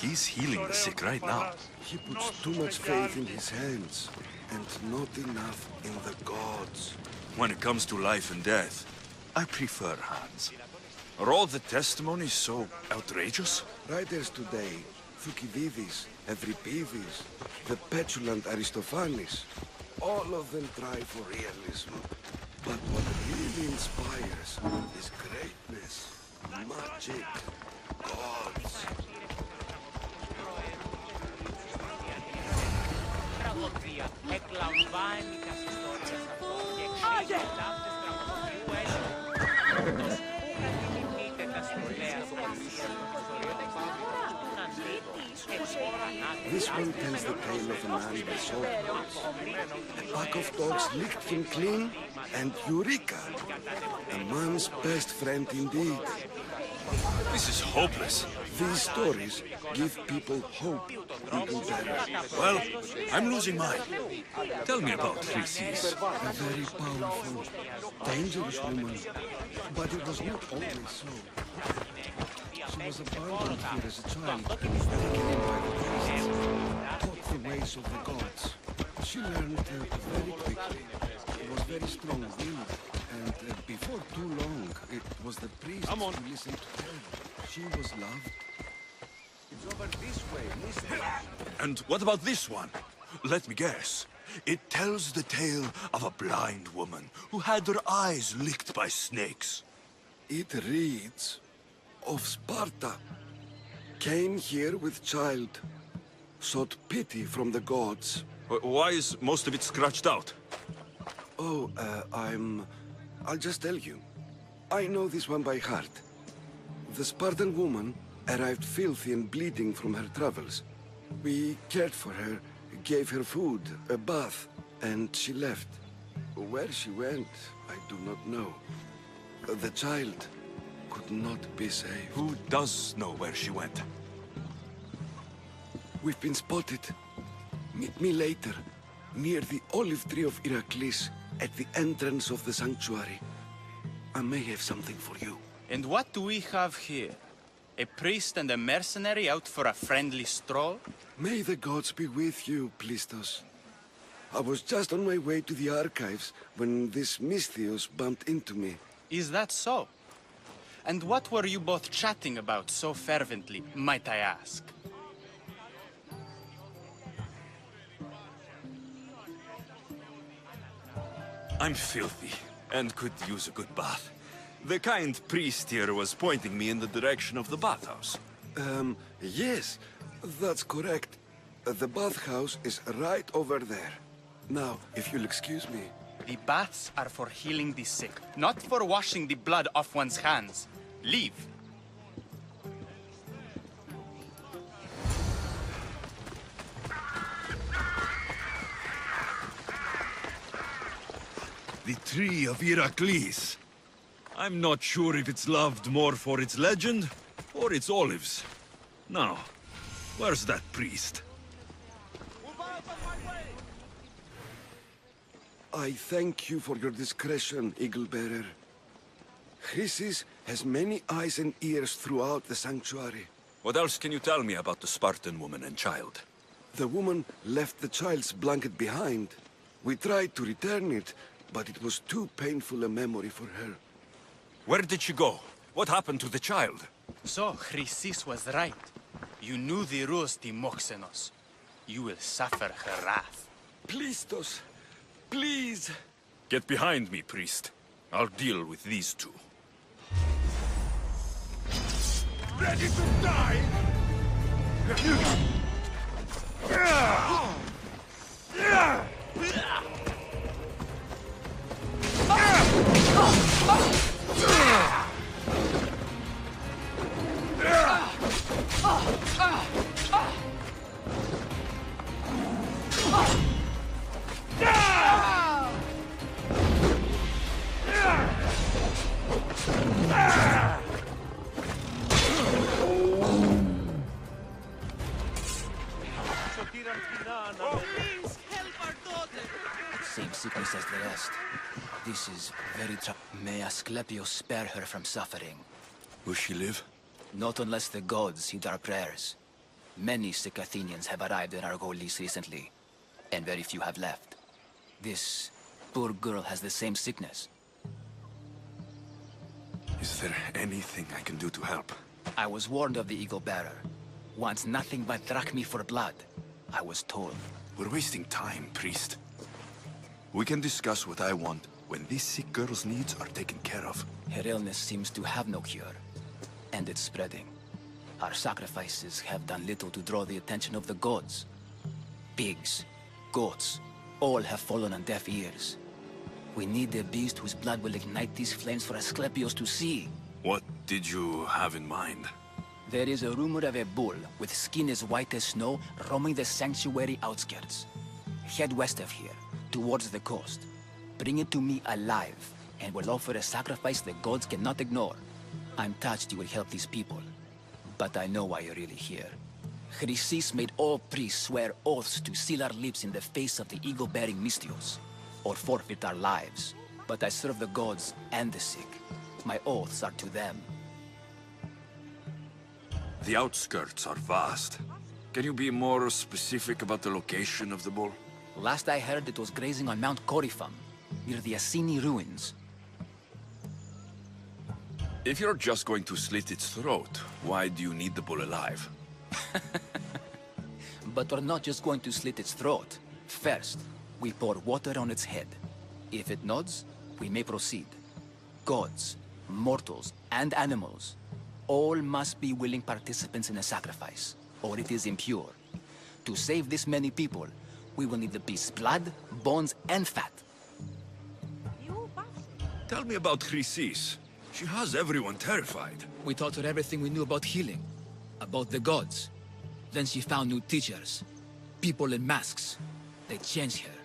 He's healing the sick right now. He puts too much faith in his hands, and not enough in the gods. When it comes to life and death, I prefer hands. Are all the testimonies so outrageous? Writers today, Thucydides, Euripides, the petulant Aristophanes, all of them try for realism. But what really inspires is greatness, magic, gods. This one tells the tale of a man with sword wounds. A pack of dogs licked him clean, and Eureka! A man's best friend indeed. This is hopeless. These stories give people hope, Eagle Bearer. Well, I'm losing mine. Tell me about Chrysis. A very powerful, dangerous woman. But it was not always so. She was abandoned here as a child, taken in by the priests, taught the ways of the gods. She learned very quickly. It was very strong-willed, and before too long, it was the priests who listened to her. She was loved. It's over this way, listen. And what about this one? Let me guess. It tells the tale of a blind woman who had her eyes licked by snakes. It reads of Sparta. Came here with child. Sought pity from the gods. Why is most of it scratched out? Oh, I'll just tell you. I know this one by heart. The Spartan woman arrived filthy and bleeding from her travels. We cared for her, gave her food, a bath, and she left. Where she went, I do not know. The child could not be saved. Who does know where she went? We've been spotted. Meet me later, near the olive tree of Heracles, at the entrance of the sanctuary. I may have something for you. And what do we have here? A priest and a mercenary out for a friendly stroll? May the gods be with you, Plistos. I was just on my way to the archives when this Misthios bumped into me. Is that so? And what were you both chatting about so fervently, might I ask? I'm filthy, and could use a good bath. The kind priest here was pointing me in the direction of the bathhouse. Yes, that's correct. The bathhouse is right over there. Now, if you'll excuse me. The baths are for healing the sick, not for washing the blood off one's hands. Leave. The tree of Heracles. I'm not sure if it's loved more for its legend or its olives. Now, where's that priest? I thank you for your discretion, Eagle Bearer. Chrysis has many eyes and ears throughout the sanctuary. What else can you tell me about the Spartan woman and child? The woman left the child's blanket behind. We tried to return it, but it was too painful a memory for her. Where did she go? What happened to the child? So, Chrysis was right. You knew the rules, Timoxenos. You will suffer her wrath. Plistos, please! Get behind me, priest. I'll deal with these two. Ready to die? Same sickness as the rest. This is very May Asclepius spare her from suffering. Will she live? Not unless the gods heed our prayers. Many sick Athenians have arrived in Argolis recently, and very few have left. This poor girl has the same sickness. Is there anything I can do to help? I was warned of the Eagle Bearer. Wants nothing but drachmi for blood. I was told. We're wasting time, priest. We can discuss what I want when this sick girl's needs are taken care of. Her illness seems to have no cure, and it's spreading. Our sacrifices have done little to draw the attention of the gods. Pigs, goats, all have fallen on deaf ears. We need a beast whose blood will ignite these flames for Asclepius to see. What did you have in mind? There is a rumor of a bull with skin as white as snow roaming the sanctuary outskirts. Head west of here, towards the coast. Bring it to me alive, and we'll offer a sacrifice the gods cannot ignore. I'm touched you will help these people, but I know why you're really here. Chrysis made all priests swear oaths to seal our lips in the face of the eagle-bearing Mystios, or forfeit our lives. But I serve the gods and the sick. My oaths are to them. The outskirts are vast. Can you be more specific about the location of the bull? Last I heard, it was grazing on Mount Corifam, near the Assini ruins. If you're just going to slit its throat, why do you need the bull alive? But we're not just going to slit its throat. First, we pour water on its head. If it nods, we may proceed. Gods, mortals, and animals, all must be willing participants in a sacrifice, or it is impure. To save this many people, we will need the beast's blood, bones, and fat. Tell me about Chrysis. She has everyone terrified. We taught her everything we knew about healing, about the gods. Then she found new teachers, people in masks. They changed her,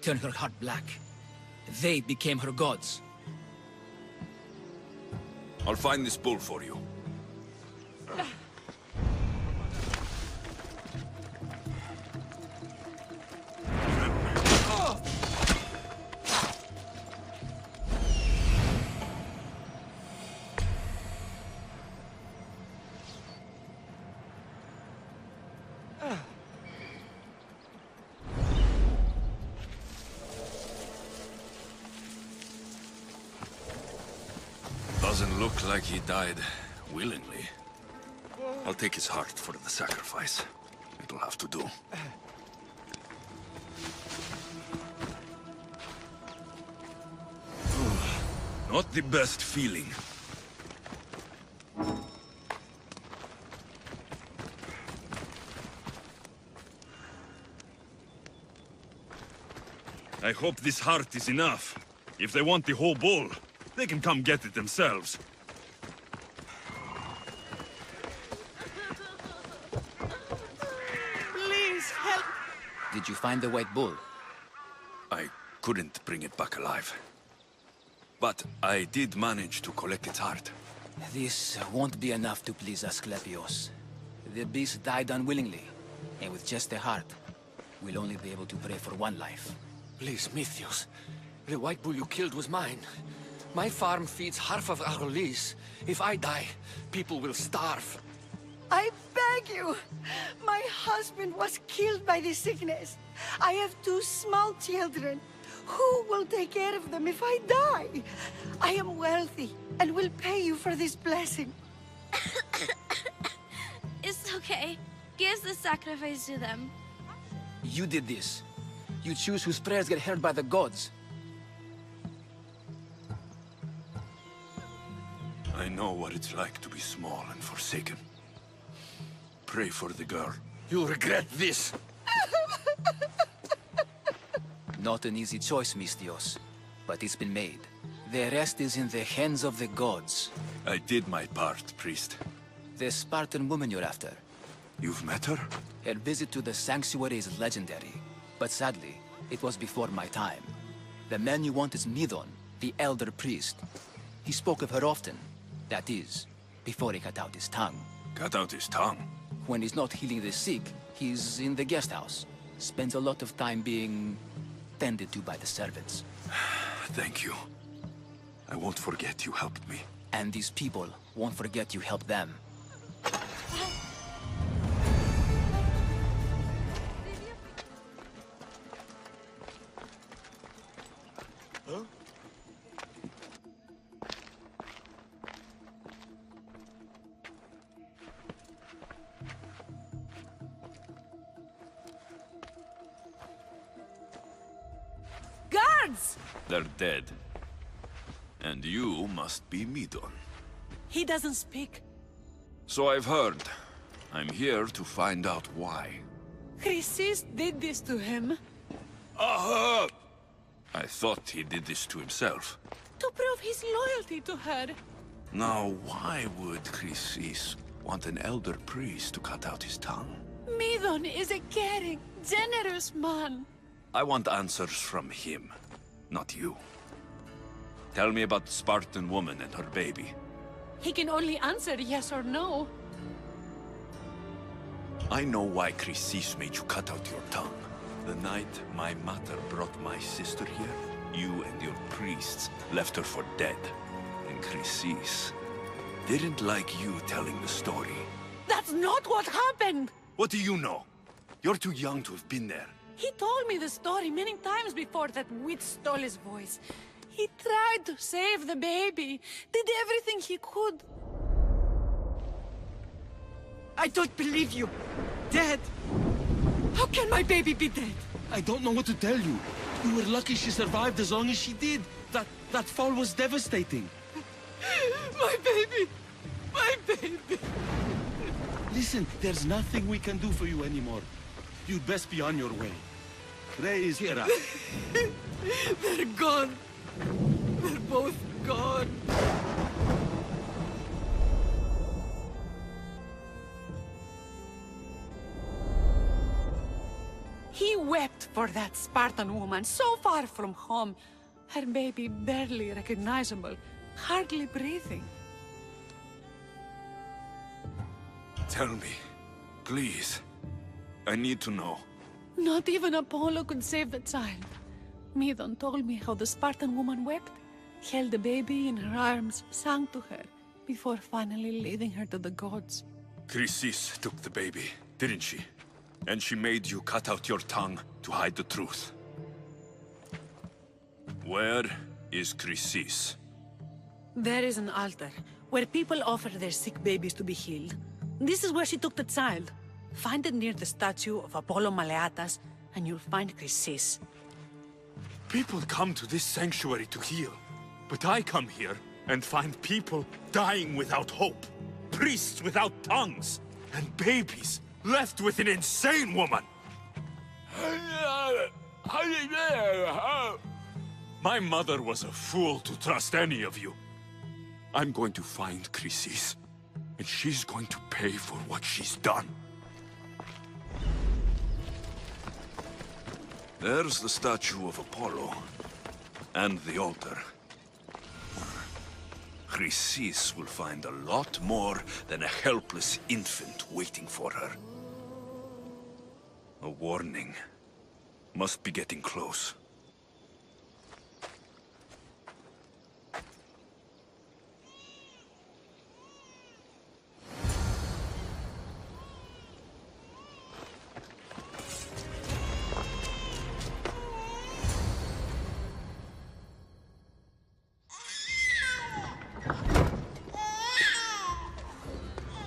turned her heart black. They became her gods. I'll find this bull for you. Doesn't look like he died willingly. I'll take his heart for the sacrifice. It'll have to do. Not the best feeling. I hope this heart is enough. If they want the whole bull, they can come get it themselves. Please help. Did you find the white bull? I couldn't bring it back alive. But I did manage to collect its heart. This won't be enough to please Asclepios. The beast died unwillingly, and with just a heart, we'll only be able to pray for one life. Please, Mythios. The white bull you killed was mine. My farm feeds half of Arolis. If I die, people will starve. I beg you! My husband was killed by the sickness. I have 2 small children. Who will take care of them if I die? I am wealthy and will pay you for this blessing. It's okay. Give the sacrifice to them. You did this. You choose whose prayers get heard by the gods. I know what it's like to be small and forsaken. Pray for the girl. You'll regret this. Not an easy choice, Mystios, but it's been made. The rest is in the hands of the gods. I did my part, priest. The Spartan woman you're after. You've met her? Her visit to the sanctuary is legendary, but sadly, it was before my time. The man you want is Midon, the elder priest. He spoke of her often. That is, before he cut out his tongue. Cut out his tongue? When he's not healing the sick, he's in the guest house. Spends a lot of time being tended to by the servants. Thank you. I won't forget you helped me. And these people won't forget you helped them. Huh? Guards! They're dead. And you must be Midon. He doesn't speak. So I've heard. I'm here to find out why. Chrysis did this to him. Aha! I thought he did this to himself. To prove his loyalty to her. Now, why would Chrysis want an elder priest to cut out his tongue? Midon is a caring, generous man. I want answers from him, not you. Tell me about the Spartan woman and her baby. He can only answer yes or no. I know why Chrysis made you cut out your tongue. The night my mother brought my sister here, you and your priests left her for dead. And Chrysis didn't like you telling the story. That's not what happened! What do you know? You're too young to have been there. He told me the story many times before that witch stole his voice. He tried to save the baby, did everything he could. I don't believe you. Dead? How can my baby be dead? I don't know what to tell you. You were lucky she survived as long as she did. That fall was devastating. My baby! My baby! Listen, there's nothing we can do for you anymore. You'd best be on your way. Ray is here. They're gone. They're both gone. He wept for that Spartan woman so far from home. Her baby barely recognizable, hardly breathing. Tell me, please. I need to know. Not even Apollo could save the child. Midon told me how the Spartan woman wept, held the baby in her arms, sang to her, before finally leading her to the gods. Chrysis took the baby, didn't she? And she made you cut out your tongue to hide the truth. Where is Chrysis? There is an altar, where people offer their sick babies to be healed. This is where she took the child. Find it near the statue of Apollo Maleatas, and you'll find Chrysis. People come to this sanctuary to heal. But I come here and find people dying without hope. Priests without tongues. And babies left with an insane woman. My mother was a fool to trust any of you. I'm going to find Chrysis, and she's going to pay for what she's done. There's the statue of Apollo, and the altar. Chrysis will find a lot more than a helpless infant waiting for her. A warning. Must be getting close.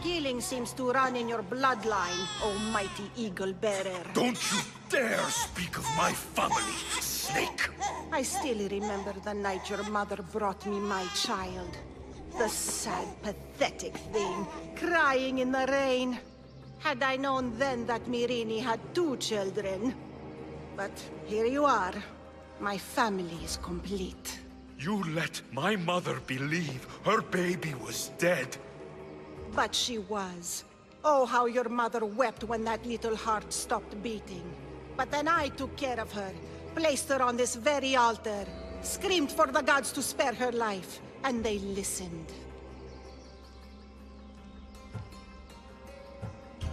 Killing seems to run in your bloodline, oh mighty eagle-bearer. Don't you dare speak of my family, snake! I still remember the night your mother brought me my child. The sad, pathetic thing, crying in the rain. Had I known then that Myrini had 2 children. But here you are. My family is complete. You let my mother believe her baby was dead. But she was. Oh, how your mother wept when that little heart stopped beating. But then I took care of her, placed her on this very altar, screamed for the gods to spare her life, and they listened.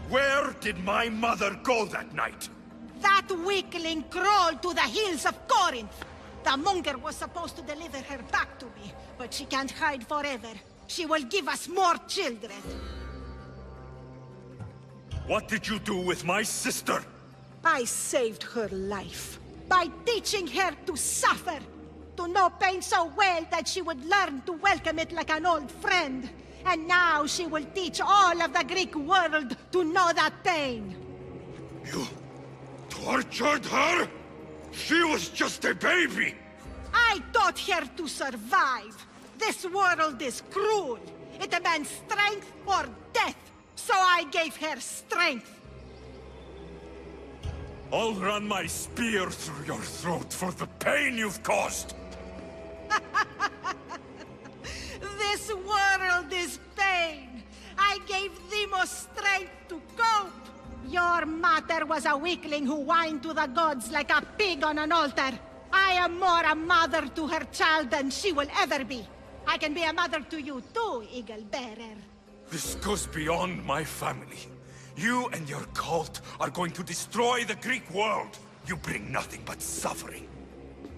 Where did my mother go that night? That weakling crawled to the hills of Corinth. The monger was supposed to deliver her back to me, but she can't hide forever. She will give us more children. What did you do with my sister? I saved her life by teaching her to suffer, to know pain so well that she would learn to welcome it like an old friend. And now she will teach all of the Greek world to know that pain. You tortured her? She was just a baby! I taught her to survive. This world is cruel. It demands strength or death. So I gave her strength. I'll run my spear through your throat for the pain you've caused! This world strength to cope. Your mater was a weakling who whined to the gods like a pig on an altar. I am more a mother to her child than she will ever be. I can be a mother to you too, Eagle Bearer. This goes beyond my family. You and your cult are going to destroy the Greek world. You bring nothing but suffering.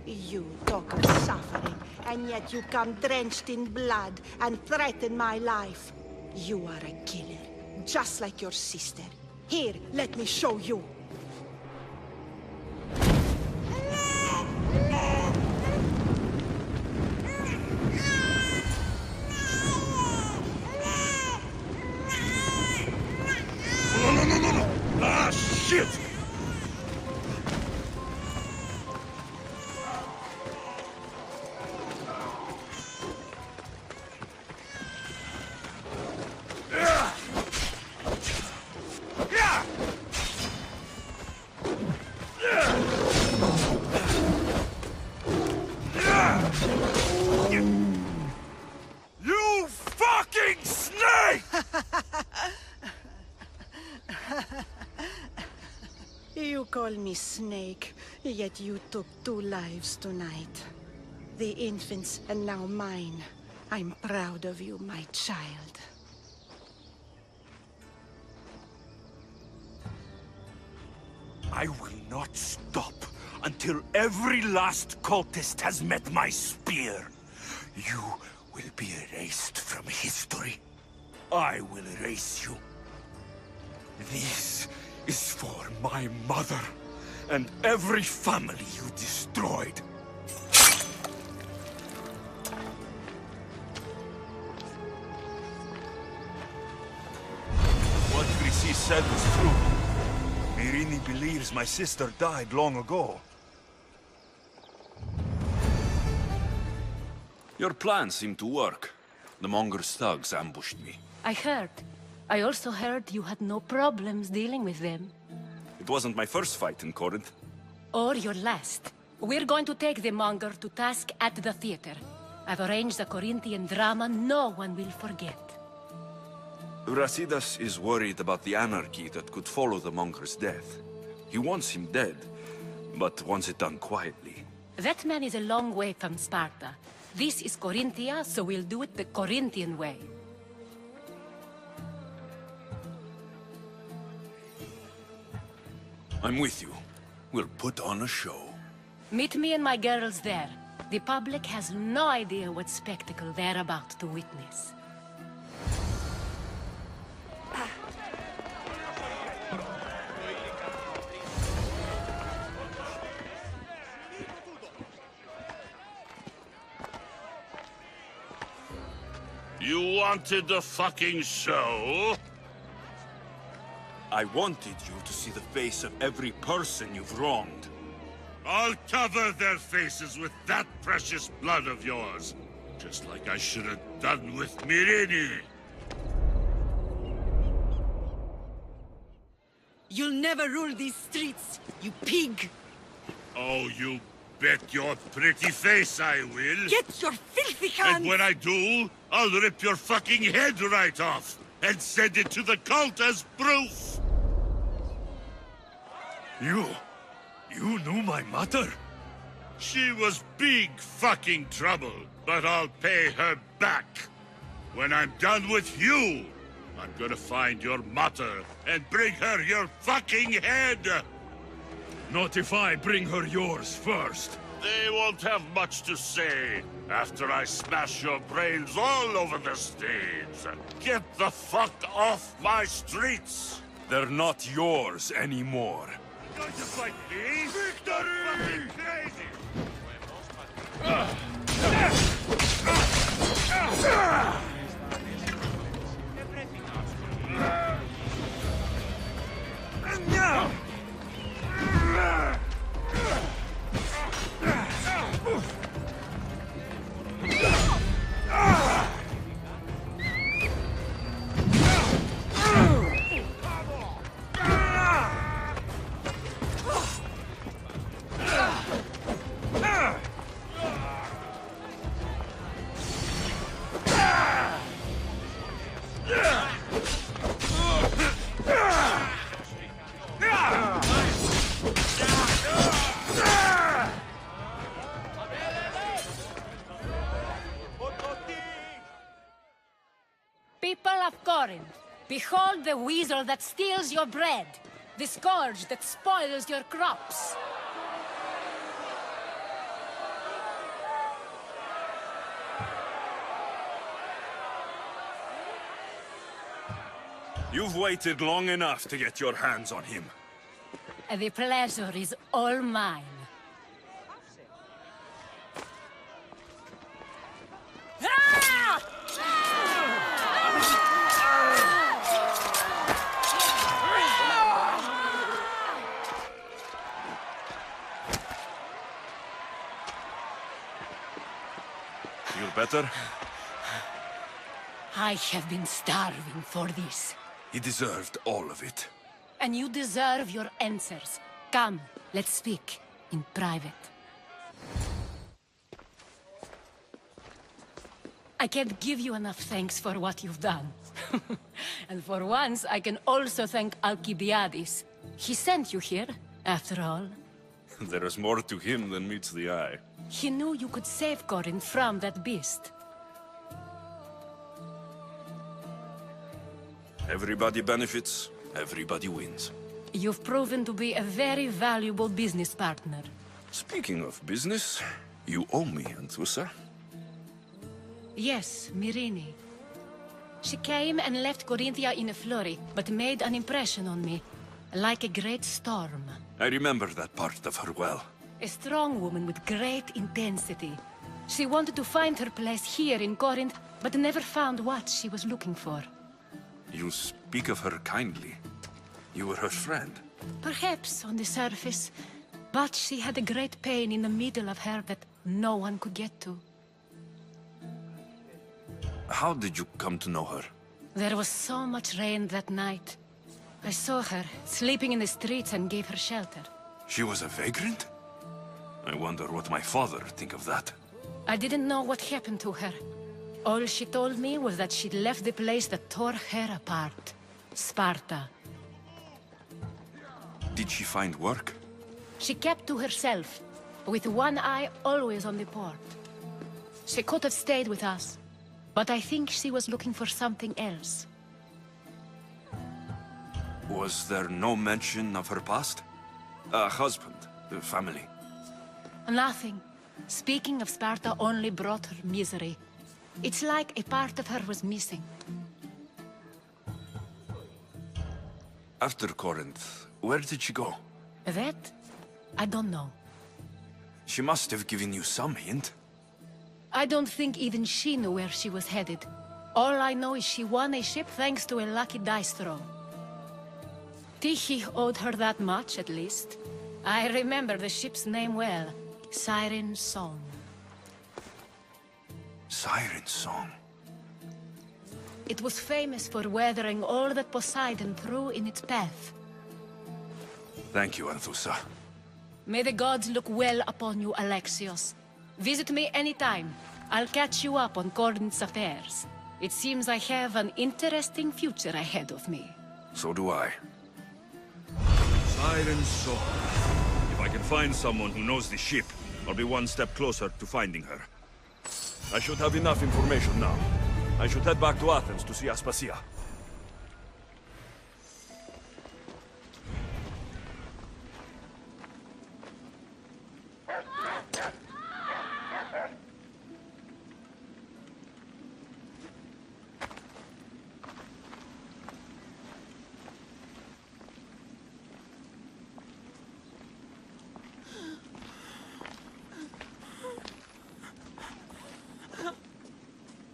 You talk of suffering, and yet you come drenched in blood and threaten my life. You are a killer, just like your sister. Here, let me show you. No! Ah, shit! You fucking snake! You call me Snake, yet you took 2 lives tonight. The infant's and now mine. I'm proud of you, my child. I will not stop until every last cultist has met my spear. You will be erased from history. I will erase you. This is for my mother and every family you destroyed. What Grisi said was true. Mirini believes my sister died long ago. Your plan seemed to work. The Monger's thugs ambushed me. I heard. I also heard you had no problems dealing with them. It wasn't my first fight in Corinth. Or your last. We're going to take the Monger to task at the theater. I've arranged a Corinthian drama no one will forget. Brasidas is worried about the anarchy that could follow the Monger's death. He wants him dead, but wants it done quietly. That man is a long way from Sparta. This is Corinthia, so we'll do it the Corinthian way. I'm with you. We'll put on a show. Meet me and my girls there. The public has no idea what spectacle they're about to witness. You wanted the fucking show? I wanted you to see the face of every person you've wronged. I'll cover their faces with that precious blood of yours. Just like I should have done with Mirini. You'll never rule these streets, you pig! Oh, you bet your pretty face I will. Get your filthy hands! And when I do, I'll rip your fucking head right off and send it to the cult as proof. You knew my mother? She was big fucking trouble, but I'll pay her back. When I'm done with you, I'm gonna find your mother and bring her your fucking head! Not if I bring her yours first. They won't have much to say after I smash your brains all over the stage. Get the fuck off my streets! They're not yours anymore. You're going to fight me? Victory! Crazy! Corinth. Behold the weasel that steals your bread, the scourge that spoils your crops. You've waited long enough to get your hands on him. The pleasure is all mine. You're better? I have been starving for this. He deserved all of it. And you deserve your answers. Come, let's speak in private. I can't give you enough thanks for what you've done. And for once, I can also thank Alcibiades. He sent you here, after all. There is more to him than meets the eye. He knew you could save Corinth from that beast. Everybody benefits, everybody wins. You've proven to be a very valuable business partner. Speaking of business, you owe me, Anthusa. Yes, Myrine. She came and left Corinthia in a flurry, but made an impression on me, like a great storm. I remember that part of her well. A strong woman with great intensity. She wanted to find her place here in Corinth, but never found what she was looking for. You speak of her kindly. You were her friend. Perhaps on the surface, but she had a great pain in the middle of her that no one could get to. How did you come to know her? There was so much rain that night. I saw her, sleeping in the streets, and gave her shelter. She was a vagrant? I wonder what my father think of that. I didn't know what happened to her. All she told me was that she'd left the place that tore her apart. Sparta. Did she find work? She kept to herself, with one eye always on the port. She could have stayed with us, but I think she was looking for something else. Was there no mention of her past? A husband, a family? Nothing. Speaking of Sparta only brought her misery. It's like a part of her was missing. After Corinth, where did she go? That? I don't know. She must have given you some hint. I don't think even she knew where she was headed. All I know is she won a ship thanks to a lucky dice throw. Tyche owed her that much, at least. I remember the ship's name well. Siren Song. Siren Song. It was famous for weathering all that Poseidon threw in its path. Thank you, Anthusa. May the gods look well upon you, Alexios. Visit me anytime. I'll catch you up on Corinth's affairs. It seems I have an interesting future ahead of me. So do I. Siren Song. If I can find someone who knows the ship, I'll be one step closer to finding her. I should have enough information now. I should head back to Athens to see Aspasia.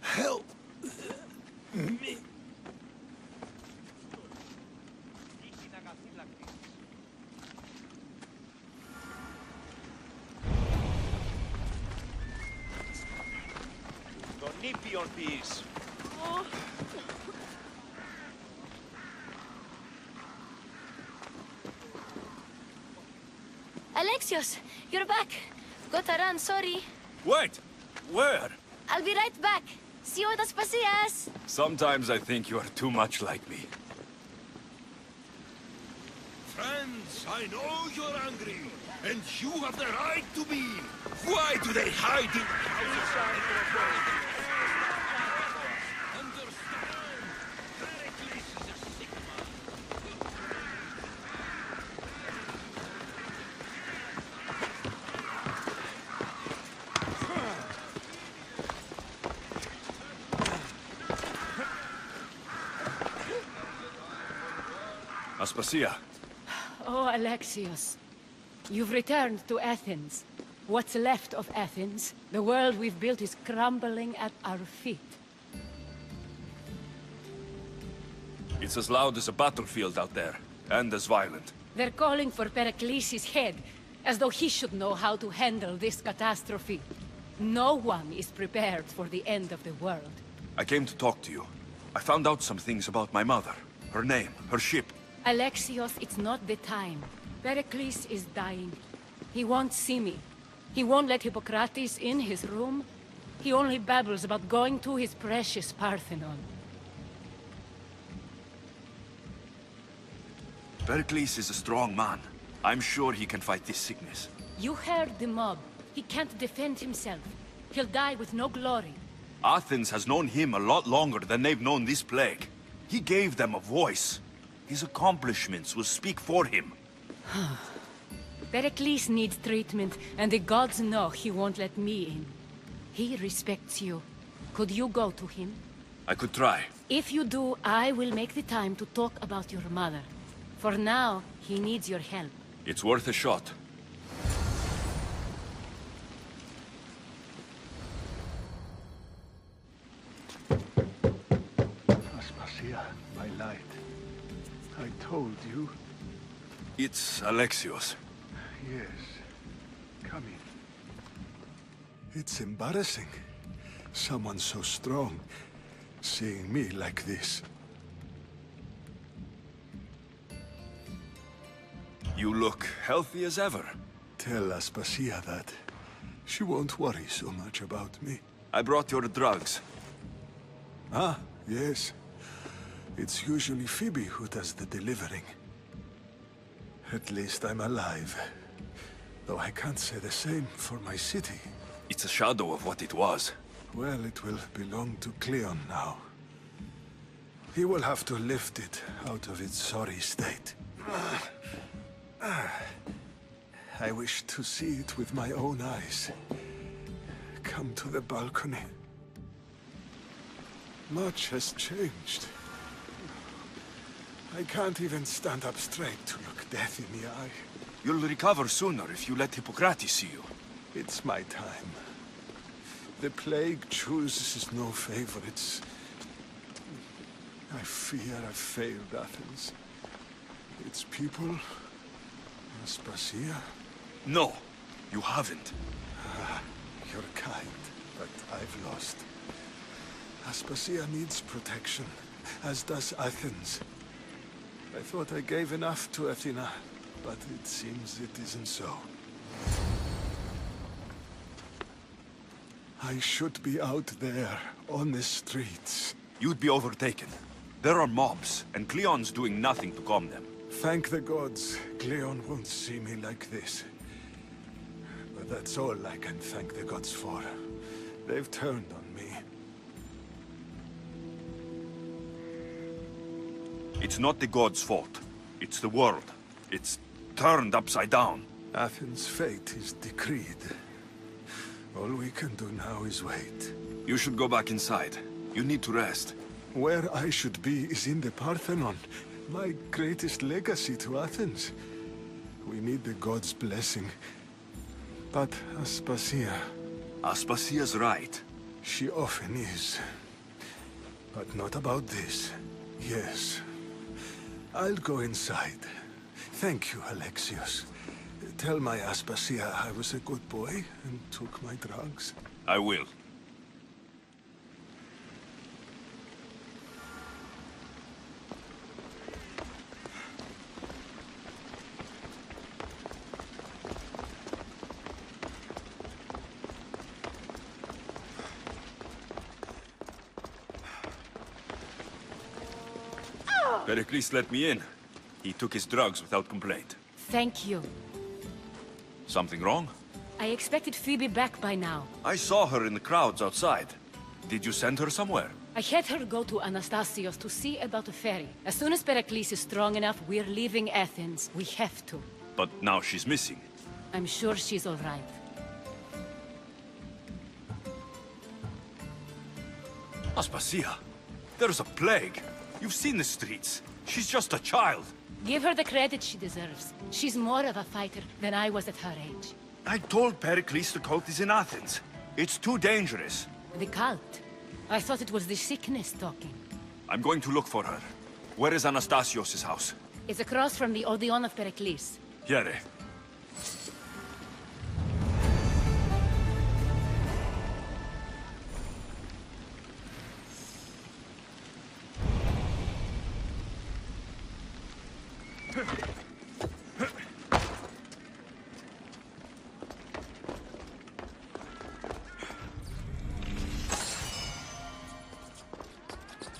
Help me. Τον Ήπιον ποιείς. Alexios, you're back. Gotta run, sorry. Wait! Where? I'll be right back. See you at Aspasias. Sometimes I think you are too much like me. Friends, I know you're angry, and you have the right to be. Why do they hide in houses? Aspasia. Oh, Alexios. You've returned to Athens. What's left of Athens, the world we've built, is crumbling at our feet. It's as loud as a battlefield out there, and as violent. They're calling for Pericles' head, as though he should know how to handle this catastrophe. No one is prepared for the end of the world. I came to talk to you. I found out some things about my mother. Her name, her ship. Alexios, it's not the time. Pericles is dying. He won't see me. He won't let Hippocrates in his room. He only babbles about going to his precious Parthenon. Pericles is a strong man. I'm sure he can fight this sickness. You heard the mob. He can't defend himself. He'll die with no glory. Athens has known him a lot longer than they've known this plague. He gave them a voice. His accomplishments will speak for him. Pericles needs treatment, and the gods know he won't let me in. He respects you. Could you go to him? I could try. If you do, I will make the time to talk about your mother. For now, he needs your help. It's worth a shot. Aspasia, my light. I told you. It's Alexios. Yes. Come in. It's embarrassing. Someone so strong, seeing me like this. You look healthy as ever. Tell Aspasia that. She won't worry so much about me. I brought your drugs. Ah, yes. It's usually Phoebe who does the delivering. At least I'm alive. Though I can't say the same for my city. It's a shadow of what it was. Well, it will belong to Cleon now. He will have to lift it out of its sorry state. I wish to see it with my own eyes. Come to the balcony. Much has changed. I can't even stand up straight to look death in the eye. You'll recover sooner if you let Hippocrates see you. It's my time. The plague chooses no favorites. I fear I've failed Athens. Its people... Aspasia? No, you haven't. You're kind, but I've lost. Aspasia needs protection, as does Athens. I thought I gave enough to Athena, but it seems it isn't so. I should be out there, on the streets. You'd be overtaken. There are mobs, and Cleon's doing nothing to calm them. Thank the gods, Cleon won't see me like this. But that's all I can thank the gods for. They've turned on me. It's not the gods' fault. It's the world. It's turned upside down. Athens' fate is decreed. All we can do now is wait. You should go back inside. You need to rest. Where I should be is in the Parthenon. My greatest legacy to Athens. We need the gods' blessing. But Aspasia... Aspasia's right. She often is. But not about this. Yes. I'll go inside. Thank you, Alexios. Tell my Aspasia I was a good boy and took my drugs. I will. Pericles let me in. He took his drugs without complaint. Thank you. Something wrong? I expected Phoebe back by now. I saw her in the crowds outside. Did you send her somewhere? I had her go to Anastasios to see about a ferry. As soon as Pericles is strong enough, we're leaving Athens. We have to. But now she's missing. I'm sure she's all right. Aspasia, there's a plague. You've seen the streets. She's just a child. Give her the credit she deserves. She's more of a fighter than I was at her age. I told Pericles the cult is in Athens. It's too dangerous. The cult? I thought it was the sickness talking. I'm going to look for her. Where is Anastasios' house? It's across from the Odeon of Pericles. Here.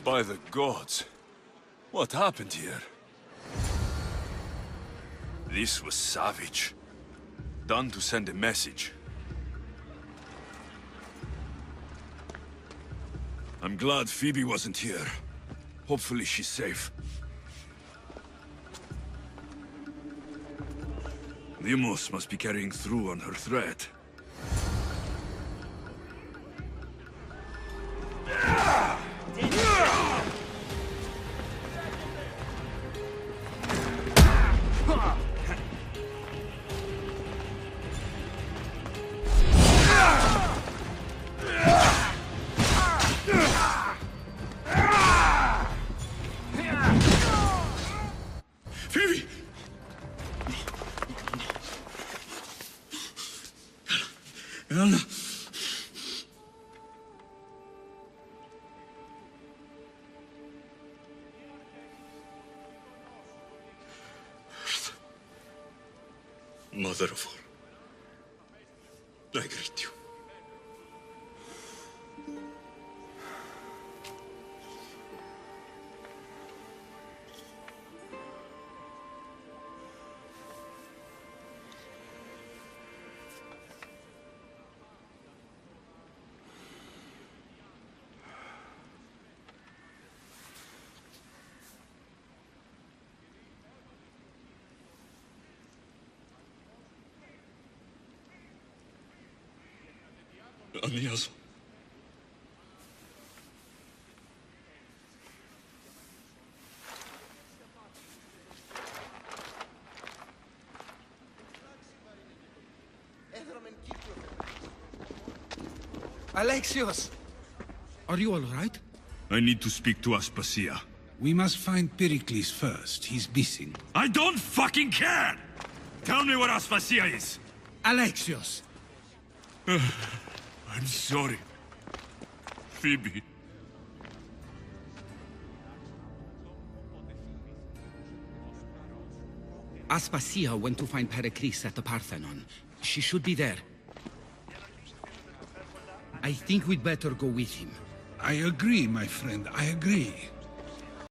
By the gods, what happened here? This was savage. Done to send a message. I'm glad Phoebe wasn't here. Hopefully she's safe. Limos must be carrying through on her threat. Phoebe! Anna! Mother of all, I greet you. Anias. Alexios! Are you all right? I need to speak to Aspasia. We must find Pericles first. He's missing. I don't fucking care! Tell me where Aspasia is! Alexios! I'm sorry. Phoebe. Aspasia went to find Pericles at the Parthenon. She should be there. I think we'd better go with him. I agree, my friend. I agree.